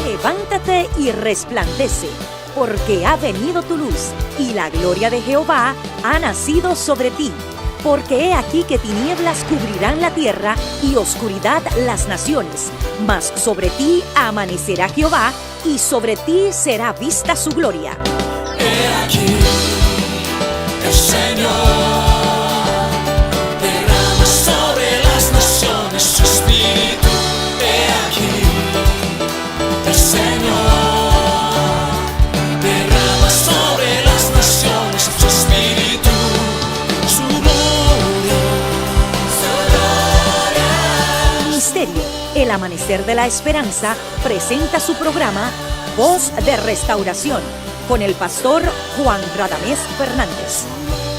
Levántate y resplandece, porque ha venido tu luz, y la gloria de Jehová ha nacido sobre ti. Porque he aquí que tinieblas cubrirán la tierra, y oscuridad las naciones. Mas sobre ti amanecerá Jehová, y sobre ti será vista su gloria. He aquí, el Señor derrama sobre las naciones su espíritu. He aquí, el Señor derrama sobre las naciones su espíritu, su gloria, su gloria. Ministerio El Amanecer de la Esperanza presenta su programa Voz de Restauración con el pastor Juan Radamés Fernández.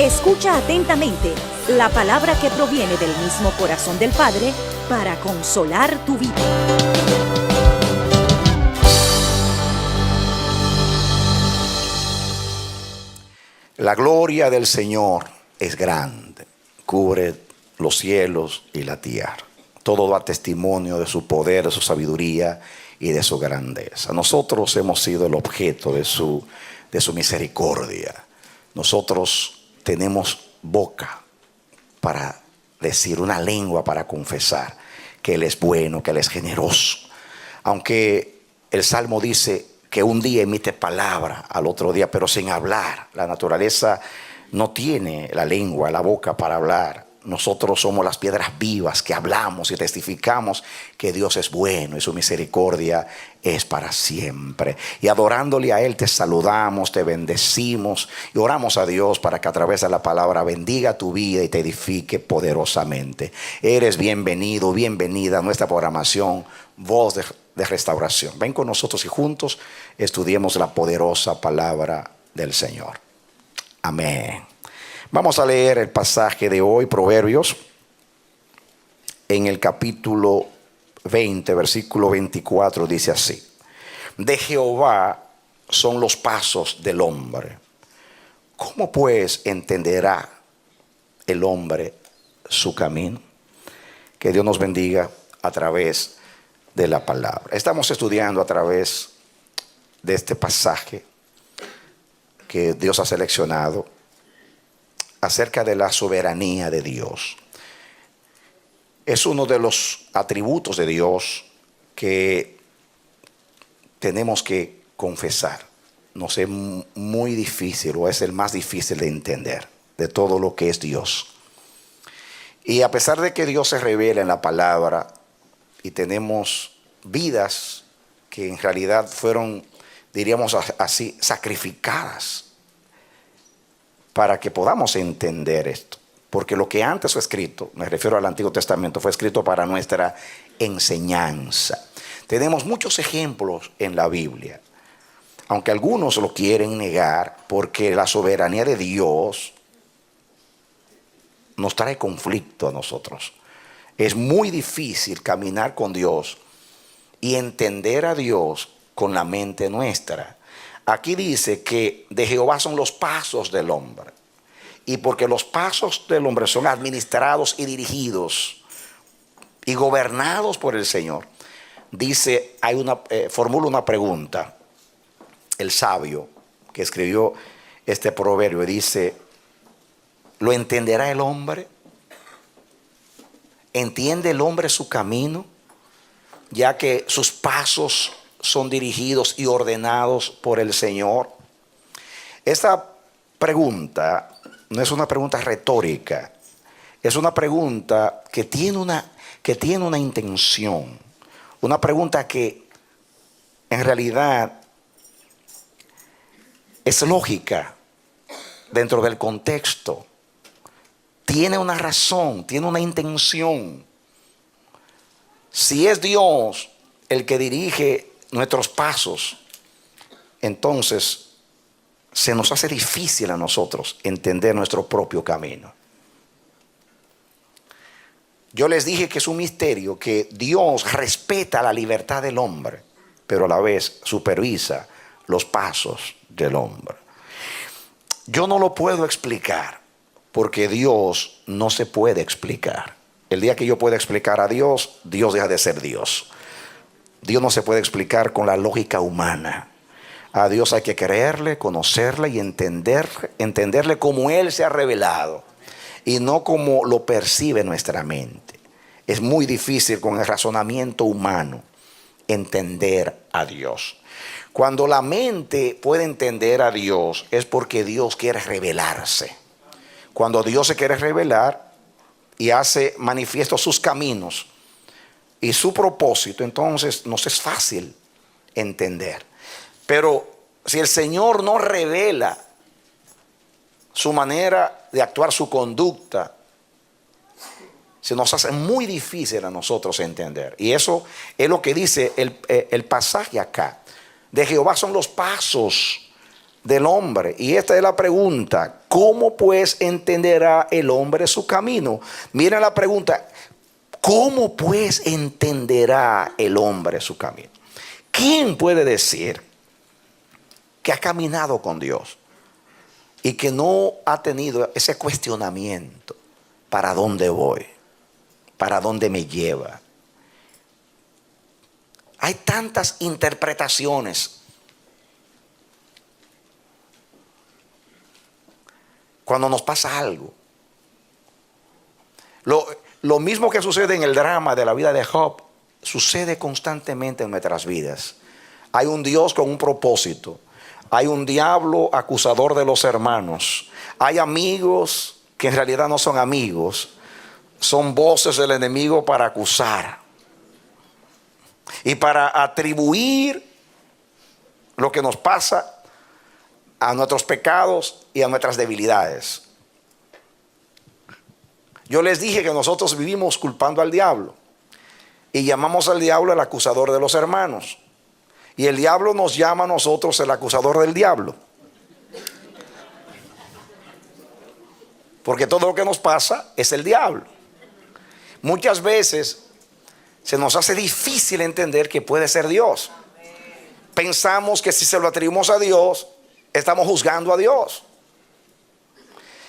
Escucha atentamente la palabra que proviene del mismo corazón del Padre para consolar tu vida. La gloria del Señor es grande, cubre los cielos y la tierra. Todo da testimonio de su poder, de su sabiduría y de su grandeza. Nosotros hemos sido el objeto de su misericordia. Nosotros tenemos boca para decir, una lengua para confesar que Él es bueno, que Él es generoso. Aunque el Salmo dice que un día emite palabra al otro día, pero sin hablar. La naturaleza no tiene la lengua, la boca para hablar. Nosotros somos las piedras vivas que hablamos y testificamos que Dios es bueno y su misericordia es para siempre. Y adorándole a Él te saludamos, te bendecimos y oramos a Dios para que a través de la palabra bendiga tu vida y te edifique poderosamente. Eres bienvenido, bienvenida a nuestra programación Voz de Restauración. Ven con nosotros y juntos estudiemos la poderosa palabra del Señor. Amén. Vamos a leer el pasaje de hoy, Proverbios, en el capítulo 20, versículo 24, dice así: de Jehová son los pasos del hombre. ¿Cómo pues entenderá el hombre su camino? Que Dios nos bendiga a través de la palabra. Estamos estudiando a través de este pasaje que Dios ha seleccionado acerca de la soberanía de Dios. Es uno de los atributos de Dios que tenemos que confesar. Nos es muy difícil, o es el más difícil de entender de todo lo que es Dios. Y a pesar de que Dios se revela en la palabra y tenemos vidas que en realidad fueron, diríamos así, sacrificadas para que podamos entender esto. Porque lo que antes fue escrito, me refiero al Antiguo Testamento, fue escrito para nuestra enseñanza. Tenemos muchos ejemplos en la Biblia, aunque algunos lo quieren negar, porque la soberanía de Dios nos trae conflicto a nosotros. Es muy difícil caminar con Dios y entender a Dios con la mente nuestra. Aquí dice que de Jehová son los pasos del hombre. Y porque los pasos del hombre son administrados y dirigidos y gobernados por el Señor, dice, formula una pregunta. El sabio que escribió este proverbio dice: ¿lo entenderá el hombre? ¿Entiende el hombre su camino? Ya que sus pasos son dirigidos y ordenados por el Señor. Esta pregunta no es una pregunta retórica, es una pregunta que tiene una intención, una pregunta que en realidad es lógica dentro del contexto, tiene una razón, tiene una intención. Si es Dios el que dirige nuestros pasos, entonces se nos hace difícil a nosotros entender nuestro propio camino. Yo les dije que es un misterio que Dios respeta la libertad del hombre, pero a la vez supervisa los pasos del hombre. Yo no lo puedo explicar, porque Dios no se puede explicar. El día que yo pueda explicar a Dios, Dios deja de ser Dios. Dios no se puede explicar con la lógica humana. A Dios hay que creerle, conocerle y entenderle como Él se ha revelado y no como lo percibe nuestra mente. Es muy difícil con el razonamiento humano entender a Dios. Cuando la mente puede entender a Dios es porque Dios quiere revelarse. Cuando Dios se quiere revelar y hace manifiesto sus caminos y su propósito, entonces nos es fácil entender. Pero si el Señor no revela su manera de actuar, su conducta, se nos hace muy difícil a nosotros entender. Y eso es lo que dice el pasaje acá. De Jehová son los pasos del hombre. Y esta es la pregunta: ¿cómo pues entenderá el hombre su camino? Mira la pregunta: ¿cómo pues entenderá el hombre su camino? ¿Quién puede decir que ha caminado con Dios y que no ha tenido ese cuestionamiento? ¿Para dónde voy? ¿Para dónde me lleva? Hay tantas interpretaciones. Cuando nos pasa algo, lo mismo que sucede en el drama de la vida de Job, sucede constantemente en nuestras vidas. Hay un Dios con un propósito. Hay un diablo acusador de los hermanos. Hay amigos que en realidad no son amigos. Son voces del enemigo para acusar y para atribuir lo que nos pasa a nuestros pecados y a nuestras debilidades. Yo les dije que nosotros vivimos culpando al diablo y llamamos al diablo el acusador de los hermanos, y el diablo nos llama a nosotros el acusador del diablo, porque todo lo que nos pasa es el diablo. Muchas veces se nos hace difícil entender que puede ser Dios. Pensamos que si se lo atribuimos a Dios, estamos juzgando a Dios.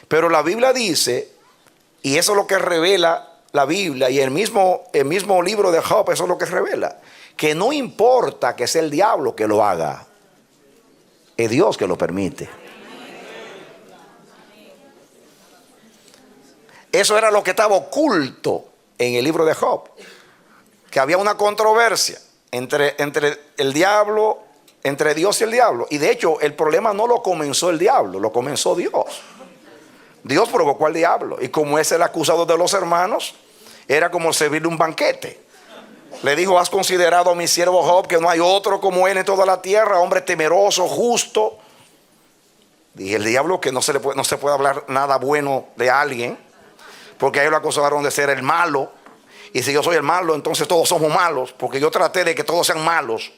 Pero la Biblia dice, y eso es lo que revela la Biblia, y el mismo libro de Job, eso es lo que revela, que no importa que sea el diablo que lo haga, es Dios que lo permite. Eso era lo que estaba oculto en el libro de Job, que había una controversia entre el diablo, entre Dios y el diablo. Y de hecho el problema no lo comenzó el diablo, lo comenzó Dios. Dios provocó al diablo, y como es el acusador de los hermanos, era como servirle un banquete. Le dijo: ¿has considerado a mi siervo Job, que no hay otro como él en toda la tierra, hombre temeroso, justo? Y el diablo, que no se puede hablar nada bueno de alguien, porque a él lo acusaron de ser el malo. Y si yo soy el malo, entonces todos somos malos, porque yo traté de que todos sean malos.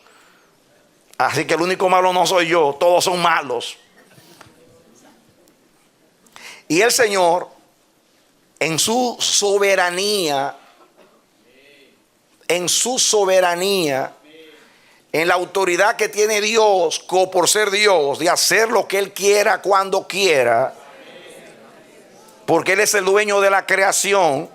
Así que el único malo no soy yo, todos son malos. Y el Señor, en su soberanía, en la autoridad que tiene Dios por ser Dios, de hacer lo que Él quiera cuando quiera, porque Él es el dueño de la creación,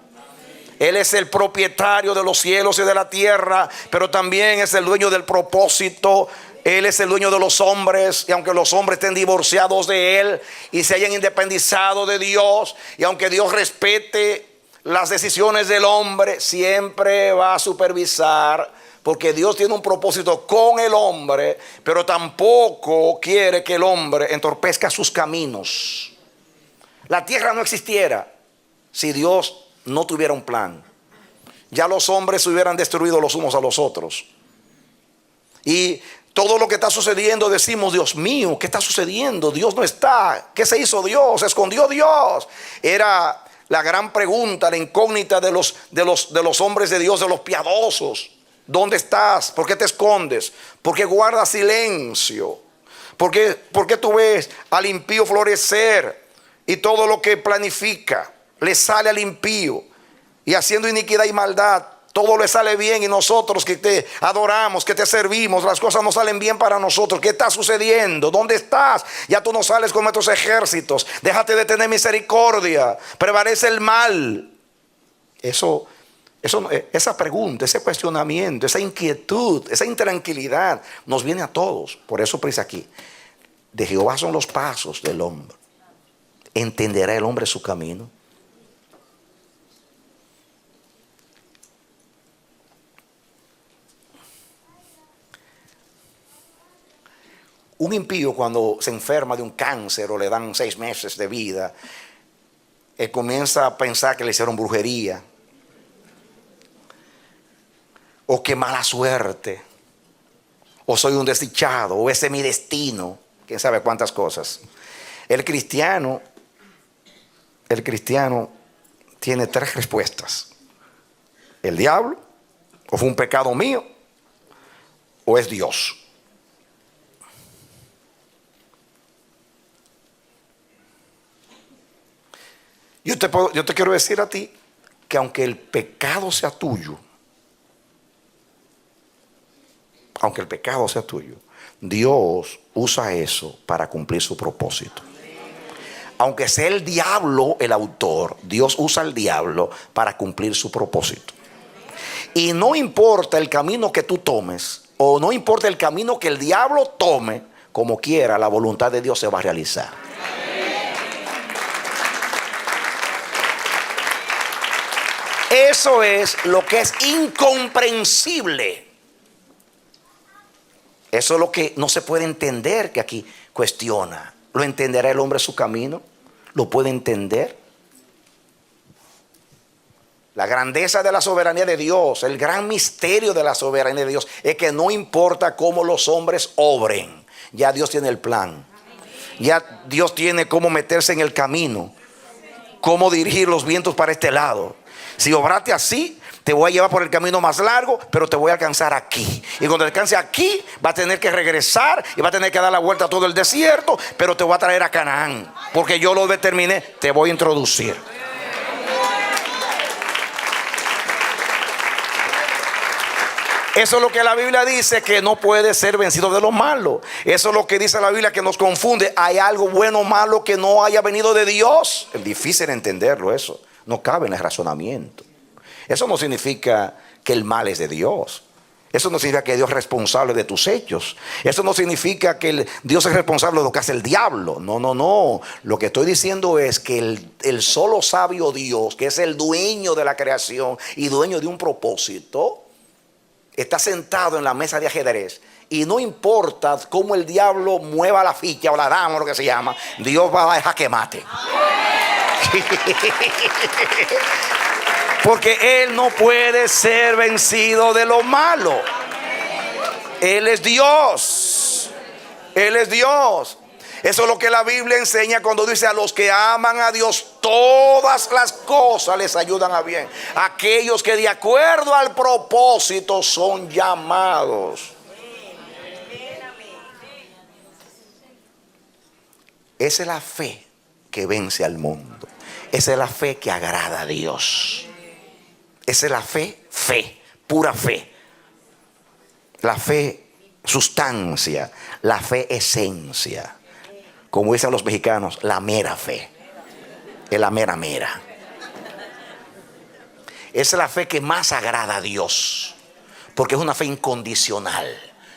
Él es el propietario de los cielos y de la tierra, pero también es el dueño del propósito. Él es el dueño de los hombres, y aunque los hombres estén divorciados de Él y se hayan independizado de Dios, y aunque Dios respete las decisiones del hombre, siempre va a supervisar, porque Dios tiene un propósito con el hombre, pero tampoco quiere que el hombre entorpezca sus caminos. La tierra no existiera si Dios no tuviera un plan. Ya los hombres se hubieran destruido los unos a los otros. Y todo lo que está sucediendo, decimos: Dios mío, ¿qué está sucediendo? Dios no está. ¿Qué se hizo Dios? ¿Se escondió Dios? Era la gran pregunta, la incógnita de los hombres de Dios, de los piadosos. ¿Dónde estás? ¿Por qué te escondes? ¿Por qué guardas silencio? ¿Por qué tú ves al impío florecer y todo lo que planifica le sale al impío, y haciendo iniquidad y maldad todo le sale bien y nosotros que te adoramos, que te servimos, las cosas no salen bien para nosotros. ¿Qué está sucediendo? ¿Dónde estás? Ya tú no sales con nuestros ejércitos. Déjate de tener misericordia. Prevalece el mal. Esa pregunta, ese cuestionamiento, esa inquietud, esa intranquilidad nos viene a todos. Por eso dice aquí, de Jehová son los pasos del hombre. ¿Entenderá el hombre su camino? Un impío, cuando se enferma de un cáncer o le dan 6 meses de vida, él comienza a pensar que le hicieron brujería, o que mala suerte, o soy un desdichado, o ese es mi destino, quién sabe cuántas cosas. El cristiano tiene 3 respuestas: el diablo, o fue un pecado mío, o es Dios. Yo te quiero decir a ti que aunque el pecado sea tuyo, Dios usa eso para cumplir su propósito. Aunque sea el diablo el autor, Dios usa al diablo para cumplir su propósito. Y no importa el camino que tú tomes, o no importa el camino que el diablo tome, como quiera, la voluntad de Dios se va a realizar. Eso es lo que es incomprensible. Eso es lo que no se puede entender, que aquí cuestiona. ¿Lo entenderá el hombre su camino? ¿Lo puede entender? La grandeza de la soberanía de Dios, el gran misterio de la soberanía de Dios, es que no importa cómo los hombres obren, ya Dios tiene el plan. Ya Dios tiene cómo meterse en el camino, cómo dirigir los vientos para este lado. Si obraste así, te voy a llevar por el camino más largo, pero te voy a alcanzar aquí. Y cuando te alcance aquí, va a tener que regresar y va a tener que dar la vuelta a todo el desierto, pero te voy a traer a Canaán, porque yo lo determiné, te voy a introducir. Eso es lo que la Biblia dice, que no puede ser vencido de lo malo. Eso es lo que dice la Biblia, que nos confunde. Hay algo bueno o malo que no haya venido de Dios. Es difícil entenderlo eso. No cabe en el razonamiento. Eso no significa que el mal es de Dios. Eso no significa que Dios es responsable de tus hechos. Eso no significa que Dios es responsable de lo que hace el diablo. No. Lo que estoy diciendo es que el solo sabio Dios, que es el dueño de la creación y dueño de un propósito, está sentado en la mesa de ajedrez. Y no importa cómo el diablo mueva la ficha o la dama o lo que se llama, Dios va a dejar que mate. Porque Él no puede ser vencido de lo malo. Él es Dios. Él es Dios. Eso es lo que la Biblia enseña cuando dice: a los que aman a Dios, todas las cosas les ayudan a bien. Aquellos que de acuerdo al propósito son llamados. Esa es la fe que vence al mundo. Esa es la fe que agrada a Dios. Esa es la fe, pura fe. La fe sustancia, la fe esencia. Como dicen los mexicanos, la mera fe. Es la mera. Esa es la fe que más agrada a Dios. Porque es una fe incondicional.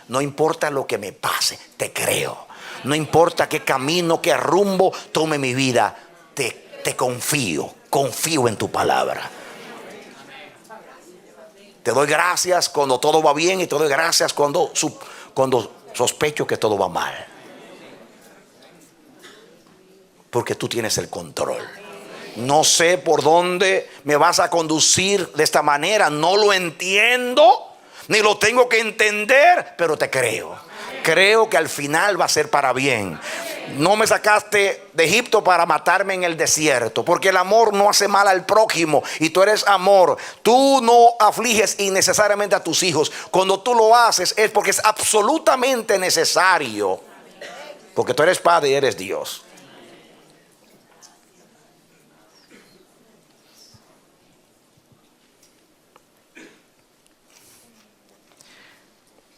No importa lo que me pase, te creo. No importa qué camino, qué rumbo tome mi vida, te confío en tu palabra. Te doy gracias cuando todo va bien y te doy gracias cuando sospecho que todo va mal. Porque tú tienes el control. No sé por dónde me vas a conducir de esta manera. No lo entiendo, ni lo tengo que entender, pero te creo. Creo que al final va a ser para bien. No me sacaste de Egipto para matarme en el desierto, porque el amor no hace mal al prójimo y tú eres amor. Tú no afliges innecesariamente a tus hijos. Cuando tú lo haces es porque es absolutamente necesario, porque tú eres Padre y eres Dios.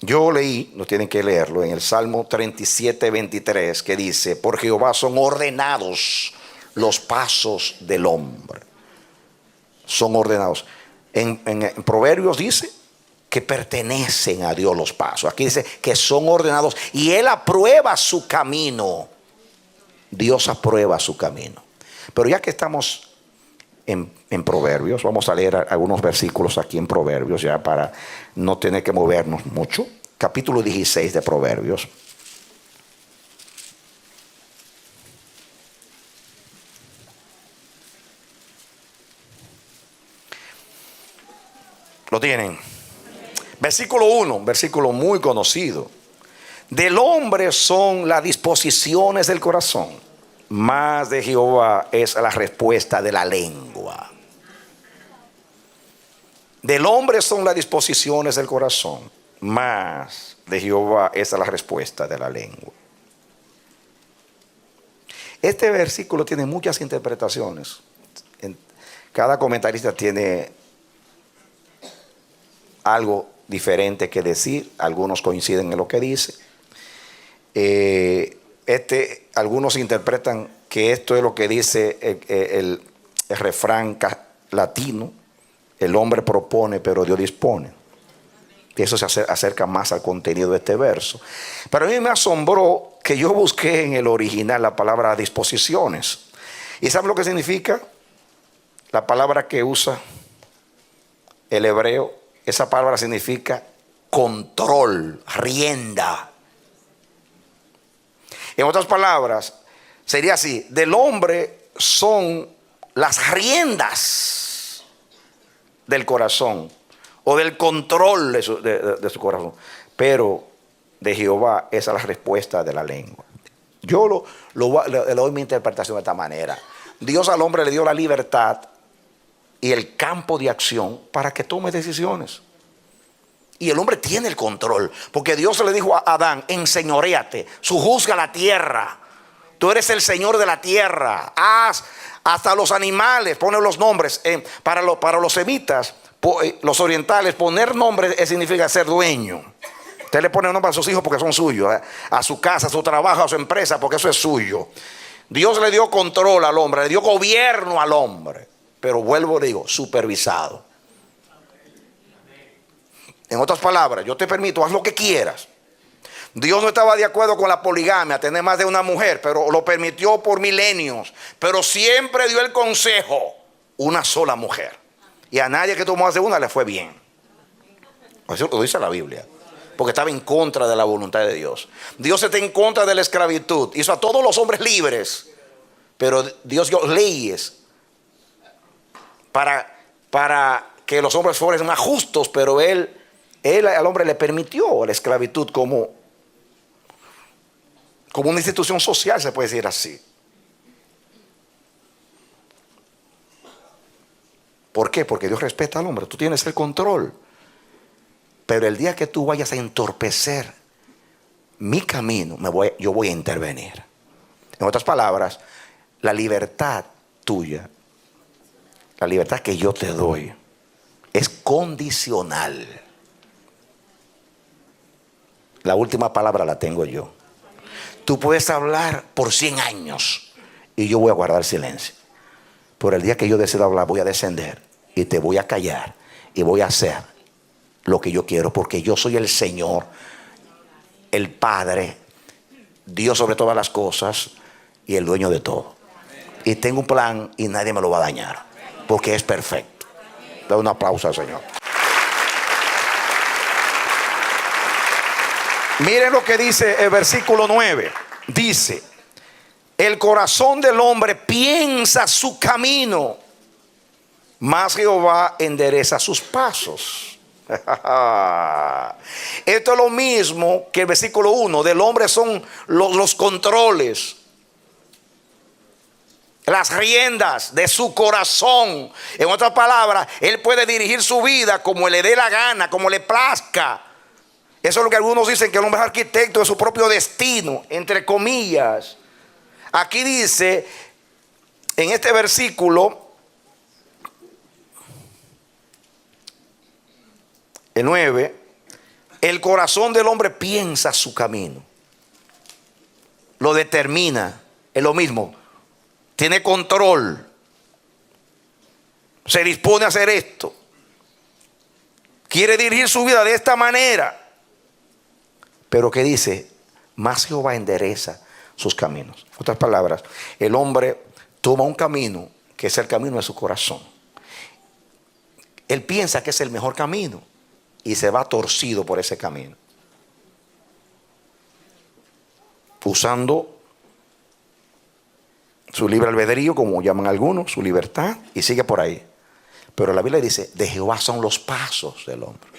Yo leí, no tienen que leerlo, en el Salmo 37, 23, que dice: por Jehová son ordenados los pasos del hombre. Son ordenados. En Proverbios dice que pertenecen a Dios los pasos. Aquí dice que son ordenados y Él aprueba su camino. Dios aprueba su camino. Pero ya que estamos en Proverbios, vamos a leer algunos versículos aquí en Proverbios, ya para no tener que movernos mucho. Capítulo 16 de Proverbios. ¿Lo tienen? Versículo 1, versículo muy conocido. Del hombre son las disposiciones del corazón, mas de Jehová es la respuesta de la lengua. Del hombre son las disposiciones del corazón, mas de Jehová es la respuesta de la lengua. Este versículo tiene muchas interpretaciones. Cada comentarista tiene algo diferente que decir. Algunos coinciden en lo que dice. Algunos interpretan que esto es lo que dice el refrán latino: el hombre propone pero Dios dispone. Y eso se acerca más al contenido de este verso. Pero a mí me asombró que yo busqué en el original la palabra disposiciones. ¿Y saben lo que significa? La palabra que usa el hebreo, esa palabra significa control, rienda. En otras palabras, sería así: del hombre son las riendas del corazón o del control de su corazón, pero de Jehová esa es la respuesta de la lengua. Yo le doy mi interpretación de esta manera: Dios al hombre le dio la libertad y el campo de acción para que tome decisiones. Y el hombre tiene el control, porque Dios le dijo a Adán: enseñoréate, sujuzga la tierra. Tú eres el Señor de la tierra. Haz hasta los animales, pone los nombres. Para los semitas, los orientales, poner nombres significa ser dueño. Usted le pone nombre a sus hijos porque son suyos, a su casa, a su trabajo, a su empresa, porque eso es suyo. Dios le dio control al hombre, le dio gobierno al hombre, pero vuelvo y digo, supervisado. En otras palabras, yo te permito, haz lo que quieras. Dios no estaba de acuerdo con la poligamia, tener más de una mujer, pero lo permitió por milenios. Pero siempre dio el consejo: una sola mujer. Y a nadie que tomó más de una le fue bien. Eso lo dice la Biblia, porque estaba en contra de la voluntad de Dios. Dios está en contra de la esclavitud. Hizo a todos los hombres libres, pero Dios dio leyes para que los hombres fueran más justos. Pero Él al hombre le permitió la esclavitud como una institución social, se puede decir así. ¿Por qué? Porque Dios respeta al hombre. Tú tienes el control. Pero el día que tú vayas a entorpecer mi camino, yo voy a intervenir. En otras palabras, la libertad tuya, la libertad que yo te doy, es condicional. La última palabra la tengo yo. Tú puedes hablar por 100 años y yo voy a guardar silencio. Por el día que yo decida hablar, voy a descender y te voy a callar y voy a hacer lo que yo quiero, porque yo soy el Señor, el Padre, Dios sobre todas las cosas y el dueño de todo. Y tengo un plan y nadie me lo va a dañar, porque es perfecto. Da un aplauso al Señor. Miren lo que dice el versículo 9. Dice: el corazón del hombre piensa su camino, mas Jehová endereza sus pasos. Esto es lo mismo que el versículo 1. Del hombre son los controles, las riendas de su corazón. En otras palabras, él puede dirigir su vida como le dé la gana, como le plazca. Eso es lo que algunos dicen, que el hombre es arquitecto de su propio destino, entre comillas. Aquí dice, en este versículo, el 9, El corazón del hombre piensa su camino, lo determina, es lo mismo, tiene control, se dispone a hacer esto, quiere dirigir su vida de esta manera. Pero ¿qué dice? Más Jehová endereza sus caminos. En otras palabras, el hombre toma un camino que es el camino de su corazón. Él piensa que es el mejor camino y se va torcido por ese camino, usando su libre albedrío, como llaman algunos, su libertad, y sigue por ahí. Pero la Biblia dice, de Jehová son los pasos del hombre.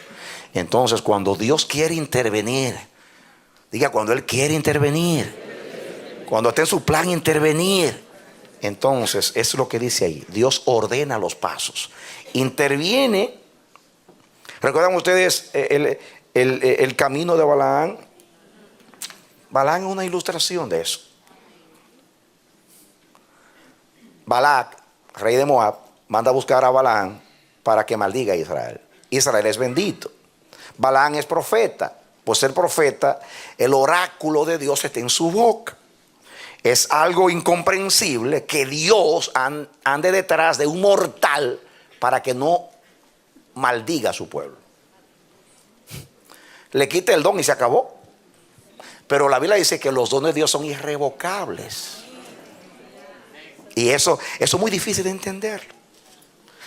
Entonces, cuando Dios quiere intervenir, diga, cuando Él quiere intervenir, cuando está en su plan intervenir, entonces es lo que dice ahí, Dios ordena los pasos, interviene. ¿Recuerdan ustedes el camino de Balaán? Balaán es una ilustración de eso. Balac, rey de Moab, manda a buscar a Balaán para que maldiga a Israel. Israel es bendito. Balaán es profeta. Pues ser profeta, el oráculo de Dios está en su boca. Es algo incomprensible que Dios ande detrás de un mortal para que no maldiga a su pueblo. Le quita el don y se acabó. Pero la Biblia dice que los dones de Dios son irrevocables. Y eso es muy difícil de entender.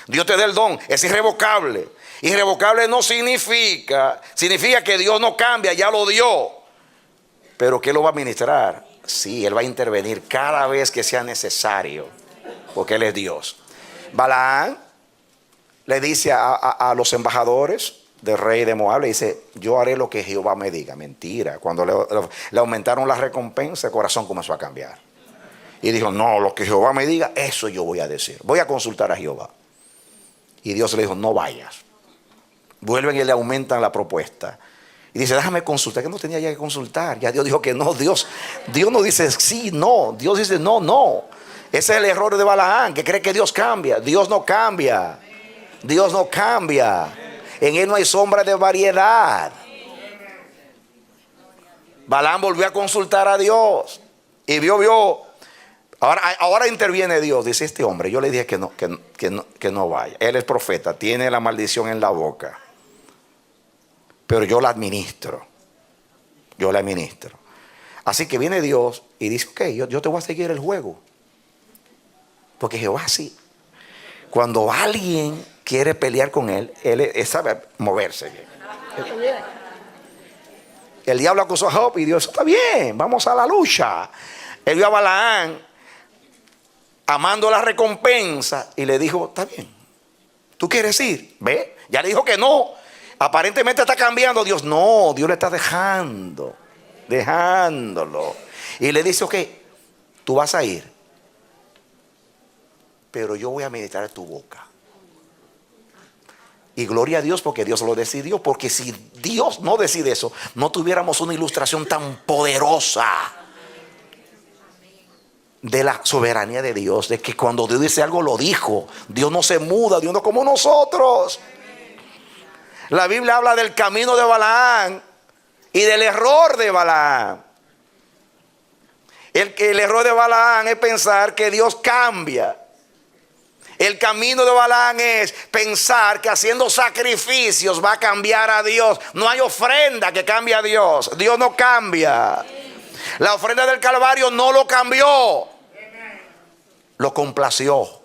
Dios te da el don, es irrevocable. Irrevocable no significa que Dios no cambia, ya lo dio. Pero ¿qué lo va a administrar? Sí, Él va a intervenir cada vez que sea necesario, porque Él es Dios. Balaán le dice a los embajadores del rey de Moab, le dice, yo haré lo que Jehová me diga. Mentira. Cuando le aumentaron la recompensa, el corazón comenzó a cambiar. Y dijo, no, lo que Jehová me diga, eso yo voy a decir. Voy a consultar a Jehová. Y Dios le dijo, no vayas. Vuelven y le aumentan la propuesta. Y dice, déjame consultar, que no tenía ya que consultar. Ya Dios dijo que no. Dios no dice sí, no. Dios dice no, no. Ese es el error de Balaán, que cree que Dios cambia. Dios no cambia. Dios no cambia. En Él no hay sombra de variedad. Balaán volvió a consultar a Dios. Y vio. Ahora interviene Dios. Dice, este hombre, yo le dije que no vaya. Él es profeta, tiene la maldición en la boca. Pero yo la administro. Así que viene Dios y dice, ok, yo te voy a seguir el juego. Porque Jehová sí. Cuando alguien quiere pelear con él sabe moverse. El diablo acusó a Job y Dios, está bien, vamos a la lucha. Él vio a Balaán amando la recompensa y le dijo, está bien, ¿tú quieres ir? ¿Ve? Ya le dijo que no. Aparentemente está cambiando. Dios no, Dios le está dejándolo. Y le dice, ok, tú vas a ir, pero yo voy a meditar en tu boca. Y gloria a Dios porque Dios lo decidió. Porque si Dios no decide eso, no tuviéramos una ilustración tan poderosa de la soberanía de Dios, de que cuando Dios dice algo lo dijo. Dios no se muda, Dios no como nosotros. La Biblia habla del camino de Balaán y del error de Balaán. El error de Balaán es pensar que Dios cambia. El camino de Balaán es pensar que haciendo sacrificios va a cambiar a Dios. No hay ofrenda que cambie a Dios. Dios no cambia. La ofrenda del Calvario no lo cambió, lo complació.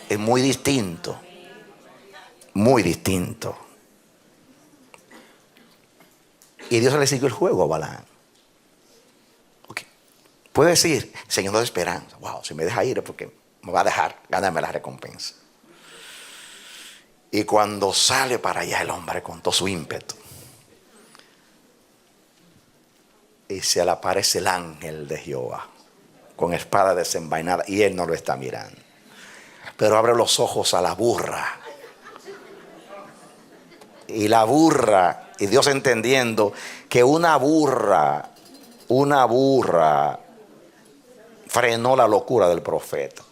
Es muy distinto. Muy distinto. Y Dios le siguió el juego a Balaán. Okay. Puede decir, Señor, no de esperanza. Wow, si me deja ir es porque me va a dejar ganarme la recompensa. Y cuando sale para allá el hombre con todo su ímpetu, y se le aparece el ángel de Jehová con espada desenvainada y él no lo está mirando, pero abre los ojos a la burra. Y la burra, y Dios entendiendo que una burra frenó la locura del profeta.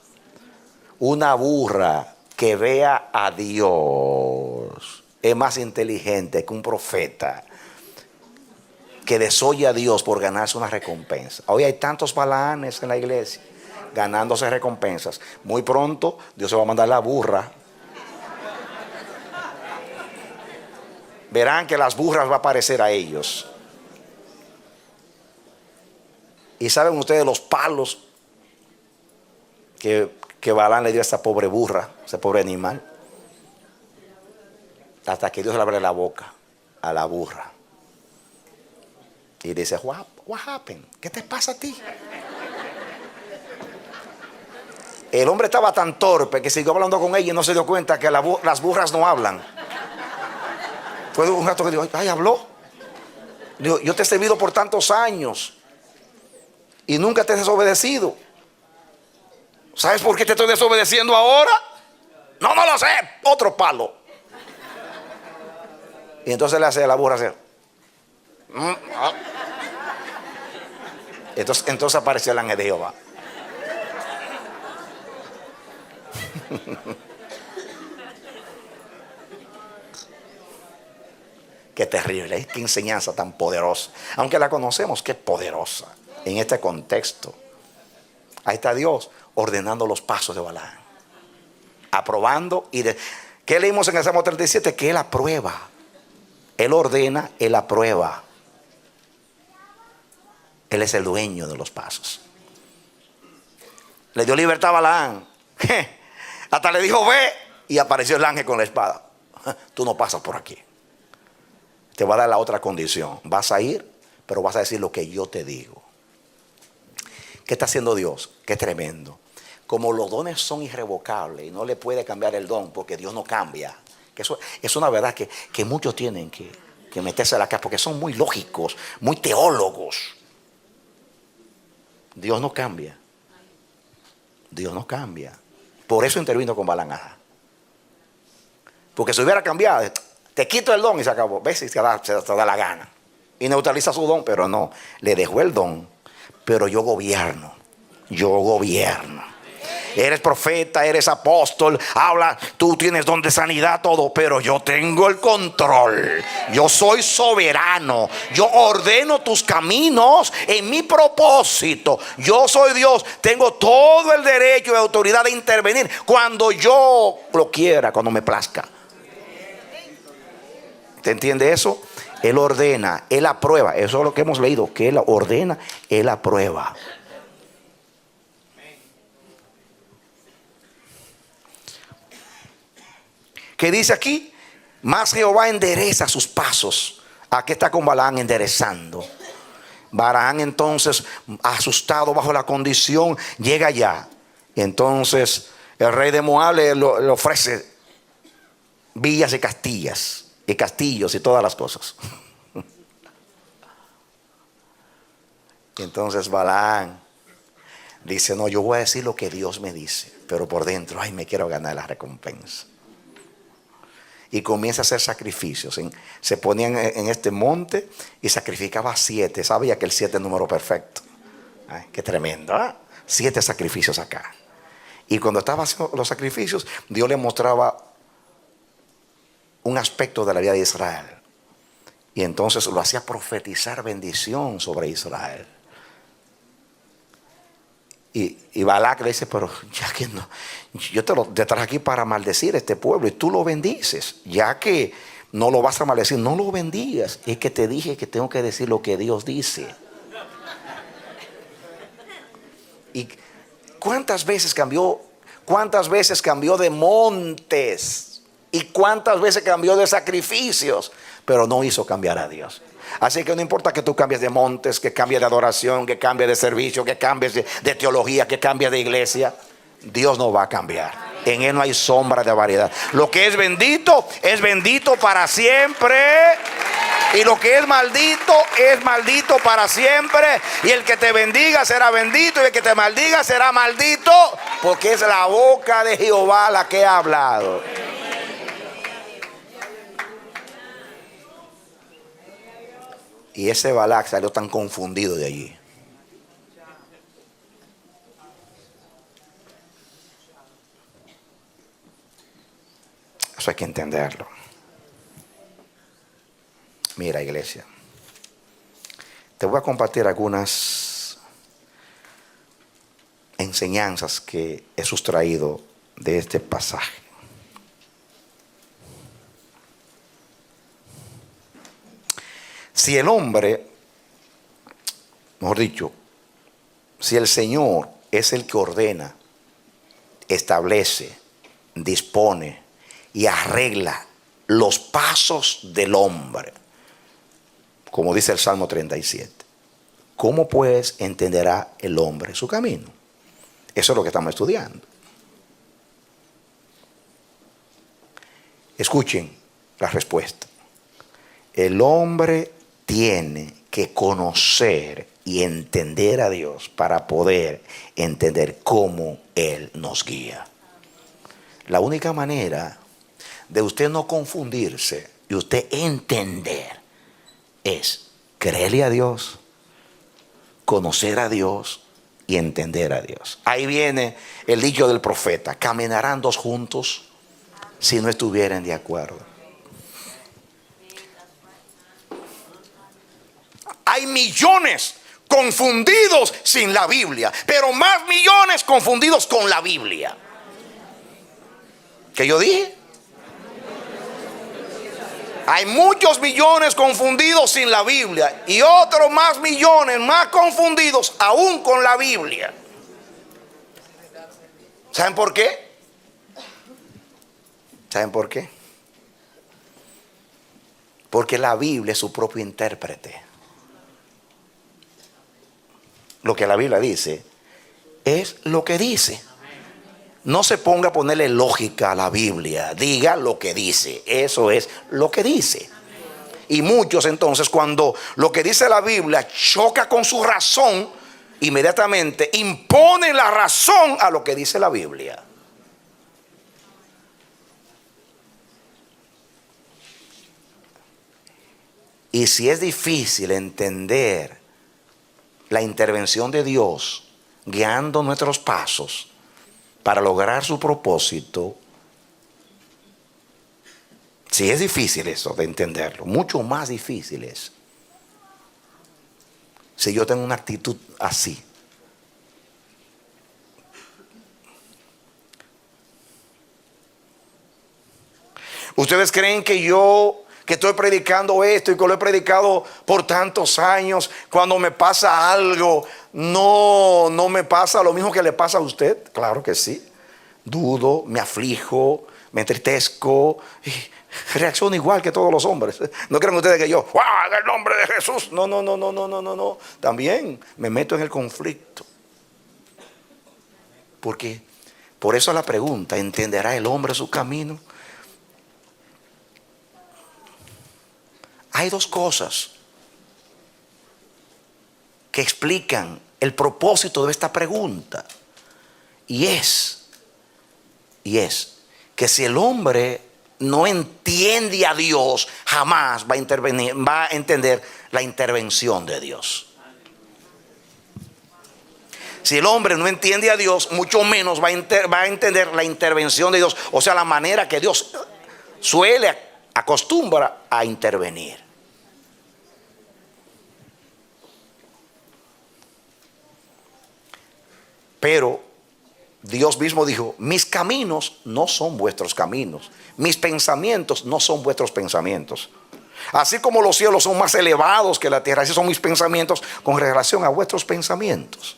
Una burra que vea a Dios es más inteligente que un profeta que desoye a Dios por ganarse una recompensa. Hoy hay tantos Balaanes en la iglesia ganándose recompensas. Muy pronto Dios se va a mandar la burra. Verán que las burras va a aparecer a ellos. Y saben ustedes los palos que Balaam le dio a esta pobre burra, ese pobre animal, hasta que Dios le abre la boca a la burra y dice: what happened? ¿Qué te pasa a ti? El hombre estaba tan torpe que siguió hablando con ella y no se dio cuenta que las burras no hablan. Fue un rato que dijo: ay, habló. Digo, yo te he servido por tantos años y nunca te he desobedecido. ¿Sabes por qué te estoy desobedeciendo ahora? No lo sé. Otro palo. Y entonces le hace a la burra hacer. Entonces apareció el ángel de Jehová. Qué terrible, qué enseñanza tan poderosa. Aunque la conocemos, qué poderosa en este contexto. Ahí está Dios ordenando los pasos de Balaam, aprobando. ¿Qué leímos en el Salmo 37? Que Él aprueba. Él ordena, Él aprueba. Él es el dueño de los pasos. Le dio libertad a Balaam. Hasta le dijo: ve. Y apareció el ángel con la espada. Tú no pasas por aquí. Te va a dar la otra condición. Vas a ir, pero vas a decir lo que yo te digo. ¿Qué está haciendo Dios? Qué tremendo. Como los dones son irrevocables y no le puede cambiar el don porque Dios no cambia. Que eso es una verdad que muchos tienen que meterse a la cara porque son muy lógicos, muy teólogos. Dios no cambia. Dios no cambia. Por eso intervino con Balaam. Porque si hubiera cambiado, te quito el don y se acabó. ¿Ves? Si se da la gana. Y neutraliza su don, pero no. Le dejó el don. Pero yo gobierno. Yo gobierno. Eres profeta, eres apóstol, habla, tú tienes don de sanidad, todo, pero yo tengo el control. Yo soy soberano. Yo ordeno tus caminos en mi propósito. Yo soy Dios. Tengo todo el derecho y autoridad de intervenir cuando yo lo quiera, cuando me plazca. ¿Te entiende eso? Él ordena, Él aprueba. Eso es lo que hemos leído, que Él ordena, Él aprueba. ¿Qué dice aquí? Más Jehová endereza sus pasos. Aquí está con Balaam enderezando. Balaam entonces, asustado bajo la condición, llega allá. Y entonces el rey de Moab le ofrece villas y castillas. Y castillos y todas las cosas. Y entonces Balaam dice: no, yo voy a decir lo que Dios me dice. Pero por dentro, ay, me quiero ganar la recompensa. Y comienza a hacer sacrificios. Se ponían en este monte y sacrificaba 7. Sabía que el 7 es el número perfecto. Ay, qué tremendo, ¿eh? 7 sacrificios acá. Y cuando estaba haciendo los sacrificios, Dios le mostraba un aspecto de la vida de Israel. Y entonces lo hacía profetizar bendición sobre Israel. Y Balac le dice: pero ya que no, yo te traje aquí para maldecir a este pueblo y tú lo bendices. Ya que no lo vas a maldecir, no lo bendigas. Es que te dije que tengo que decir lo que Dios dice. ¿Y cuántas veces cambió de montes? ¿Y cuántas veces cambió de sacrificios? Pero no hizo cambiar a Dios. Así que no importa que tú cambies de montes, que cambies de adoración, que cambies de servicio, que cambies de teología, que cambies de iglesia, Dios no va a cambiar. En Él no hay sombra de variedad. Lo que es bendito para siempre. Y lo que es maldito para siempre. Y el que te bendiga será bendito, y el que te maldiga será maldito, porque es la boca de Jehová la que ha hablado. Y ese Balac salió tan confundido de allí. Eso hay que entenderlo. Mira, iglesia, voy a compartir algunas enseñanzas que he sustraído de este pasaje. Si el hombre, mejor dicho, si el Señor es el que ordena, establece, dispone y arregla los pasos del hombre, como dice el Salmo 37, ¿cómo pues entenderá el hombre su camino? Eso es lo que estamos estudiando. Escuchen la respuesta. El hombre tiene que conocer y entender a Dios para poder entender cómo Él nos guía. La única manera de usted no confundirse y usted entender es creerle a Dios, conocer a Dios y entender a Dios. Ahí viene el dicho del profeta: caminarán dos juntos si no estuvieran de acuerdo. Hay millones confundidos sin la Biblia, pero más millones confundidos con la Biblia. ¿Qué yo dije? Hay muchos millones confundidos sin la Biblia y otros más millones más confundidos aún con la Biblia. ¿Saben por qué? ¿Saben por qué? Porque la Biblia es su propio intérprete. Lo que la Biblia dice es lo que dice. No se ponga a ponerle lógica a la Biblia. Diga lo que dice. Eso es lo que dice. Y muchos entonces, cuando lo que dice la Biblia choca con su razón, inmediatamente imponen la razón a lo que dice la Biblia. Y si es difícil entender la intervención de Dios guiando nuestros pasos para lograr su propósito, si es difícil eso de entenderlo, mucho más difícil es si yo tengo una actitud así. ¿Ustedes creen que yo, que estoy predicando esto y que lo he predicado por tantos años, cuando me pasa algo, no me pasa lo mismo que le pasa a usted? Claro que sí. Dudo, me aflijo, me entristezco, reacciono igual que todos los hombres. No crean ustedes que yo, ¡wow! En el nombre de Jesús. No. También me meto en el conflicto. Porque por eso la pregunta: ¿entenderá el hombre su camino? Hay dos cosas que explican el propósito de esta pregunta. Y es que si el hombre no entiende a Dios, jamás va a entender la intervención de Dios. Si el hombre no entiende a Dios, mucho menos va a entender la intervención de Dios. O sea, la manera que Dios acostumbra a intervenir. Pero Dios mismo dijo: mis caminos no son vuestros caminos, mis pensamientos no son vuestros pensamientos. Así como los cielos son más elevados que la tierra, así son mis pensamientos con relación a vuestros pensamientos.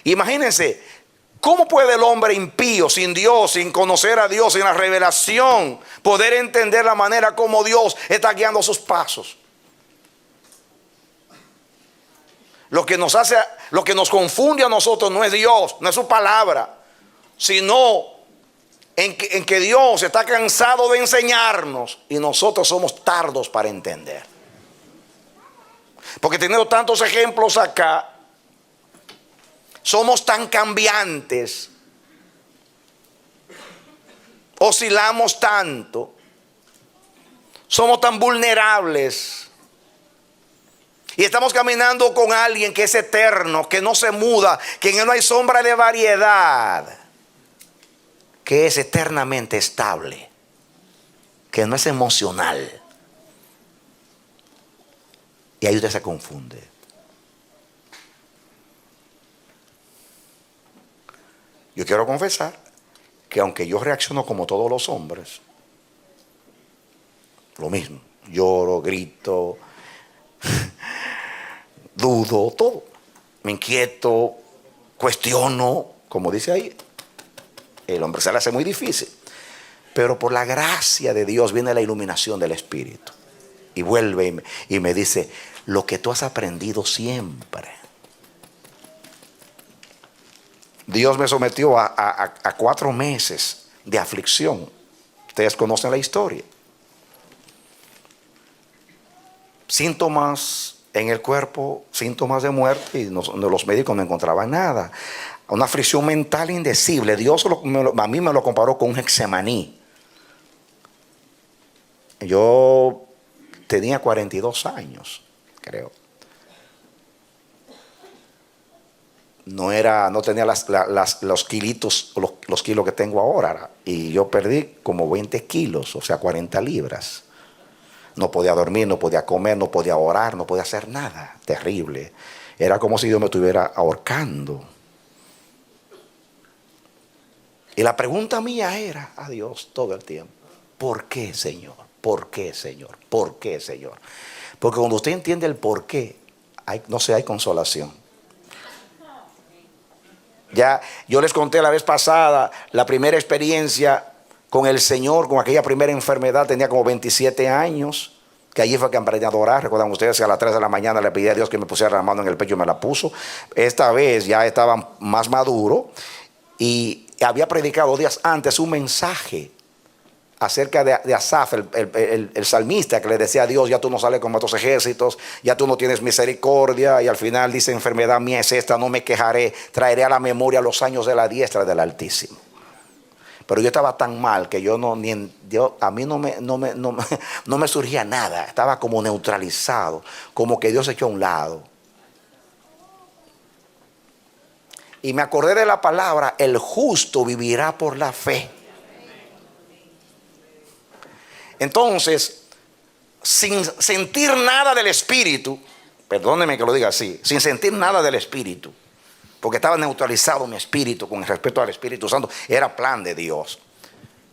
Imagínense, ¿cómo puede el hombre impío, sin Dios, sin conocer a Dios, sin la revelación, poder entender la manera como Dios está guiando sus pasos? Lo que nos confunde a nosotros no es Dios, no es su palabra, sino en que Dios está cansado de enseñarnos y nosotros somos tardos para entender. Porque teniendo tantos ejemplos acá, somos tan cambiantes, oscilamos tanto, somos tan vulnerables. Y estamos caminando con alguien que es eterno, que no se muda, que en él no hay sombra de variedad, que es eternamente estable, que no es emocional. Y ahí usted se confunde. Yo quiero confesar que aunque yo reacciono como todos los hombres, lo mismo, lloro, grito, dudo, todo, me inquieto, cuestiono, como dice ahí, el hombre se le hace muy difícil, pero por la gracia de Dios viene la iluminación del Espíritu y vuelve y me dice: lo que tú has aprendido siempre. Dios me sometió a 4 meses de aflicción. Ustedes conocen la historia. Síntomas en el cuerpo, síntomas de muerte, y los médicos no encontraban nada. Una aflicción mental indecible. Dios a mí me lo comparó con un Getsemaní. Yo tenía 42 años, creo. No tenía los kilos que tengo ahora. Y yo perdí como 20 kilos, o sea, 40 libras. No podía dormir, no podía comer, no podía orar, no podía hacer nada. Terrible. Era como si Dios me estuviera ahorcando. Y la pregunta mía era a Dios todo el tiempo: ¿por qué, Señor? ¿Por qué, Señor? ¿Por qué, Señor? Porque cuando usted entiende el por qué, hay consolación. Ya yo les conté la vez pasada la primera experiencia con el Señor, con aquella primera enfermedad. Tenía como 27 años, que allí fue que aprendí a adorar. Recuerdan ustedes que a las 3 de la mañana le pedí a Dios que me pusiera la mano en el pecho y me la puso. Esta vez ya estaba más maduro y había predicado días antes un mensaje acerca de Asaf, el salmista, que le decía a Dios: ya tú no sales con otros ejércitos, ya tú no tienes misericordia. Y al final dice: enfermedad mía es esta, no me quejaré, traeré a la memoria los años de la diestra del Altísimo. Pero yo estaba tan mal que a mí no me surgía nada. Estaba como neutralizado, como que Dios se echó a un lado. Y me acordé de la palabra: el justo vivirá por la fe. Entonces, sin sentir nada del Espíritu, perdóneme que lo diga así, sin sentir nada del Espíritu, porque estaba neutralizado mi espíritu con respecto al Espíritu Santo, era plan de Dios.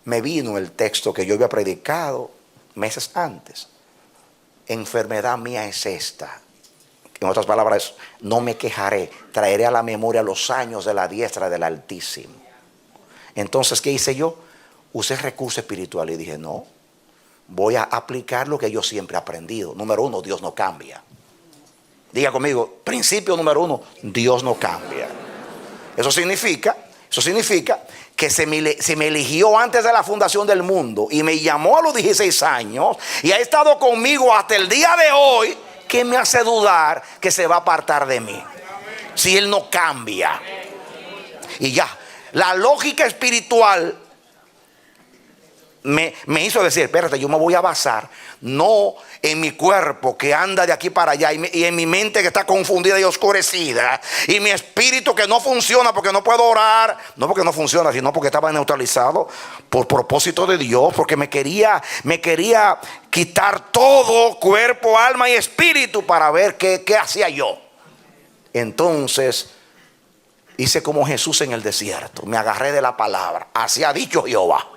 Me vino el texto que yo había predicado meses antes: enfermedad mía es esta. En otras palabras, no me quejaré, traeré a la memoria los años de la diestra del Altísimo. Entonces, ¿qué hice yo? Usé recurso espiritual y dije: no, voy a aplicar lo que yo siempre he aprendido. Número 1, Dios no cambia. Diga conmigo, principio número 1, Dios no cambia. Eso significa que se me eligió antes de la fundación del mundo y me llamó a los 16 años y ha estado conmigo hasta el día de hoy. ¿Qué me hace dudar que se va a apartar de mí? Si Él no cambia. Y ya, la lógica espiritual me hizo decir: espérate, yo me voy a basar no en mi cuerpo que anda de aquí para allá y en mi mente que está confundida y oscurecida, y mi espíritu que no funciona porque no puedo orar, no porque no funciona, sino porque estaba neutralizado por propósito de Dios, porque me quería quitar todo, cuerpo, alma y espíritu, para ver qué hacía yo. Entonces hice como Jesús en el desierto, me agarré de la palabra: así ha dicho Jehová.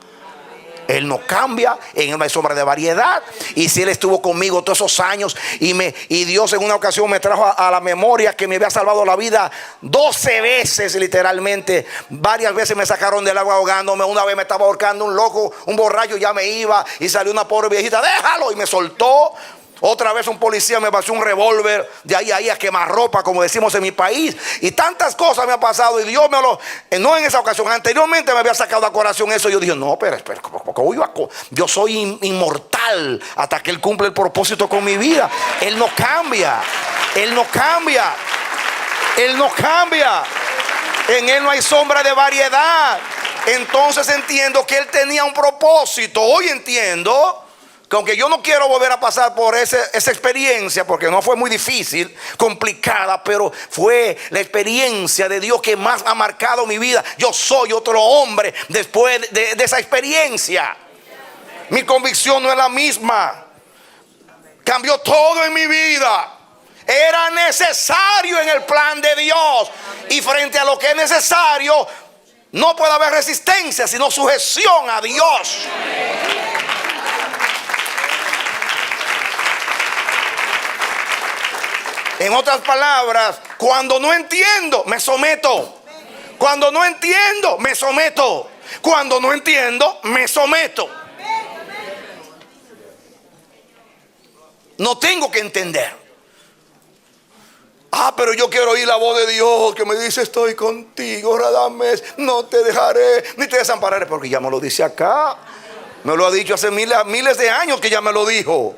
Él no cambia, en Él no hay sombra de variedad. Y si Él estuvo conmigo todos esos años y Dios en una ocasión me trajo a la memoria que me había salvado la vida 12 veces literalmente. Varias veces me sacaron del agua ahogándome. Una vez me estaba ahorcando un loco, un borracho, ya me iba y salió una pobre viejita: déjalo, y me soltó. Otra vez un policía me vació un revólver de ahí a quemarropa, como decimos en mi país. Y tantas cosas me han pasado. Y Dios no en esa ocasión, anteriormente me había sacado a corazón eso. Y yo dije: no, espera, yo soy inmortal hasta que Él cumple el propósito con mi vida. Él no cambia. Él no cambia. Él no cambia. En Él no hay sombra de variedad. Entonces entiendo que Él tenía un propósito. Hoy entiendo que aunque yo no quiero volver a pasar por esa experiencia, porque no fue muy difícil, complicada, pero fue la experiencia de Dios que más ha marcado mi vida. Yo soy otro hombre después de esa experiencia. Mi convicción no es la misma. Cambió todo en mi vida. Era necesario en el plan de Dios. Y frente a lo que es necesario, no puede haber resistencia, sino sujeción a Dios. En otras palabras, cuando no entiendo, me someto. Cuando no entiendo, me someto. Cuando no entiendo, me someto. No tengo que entender. Pero yo quiero oír la voz de Dios que me dice: estoy contigo, Radames, no te dejaré ni te desampararé. Porque ya me lo dice acá. Me lo ha dicho hace miles de años que ya me lo dijo.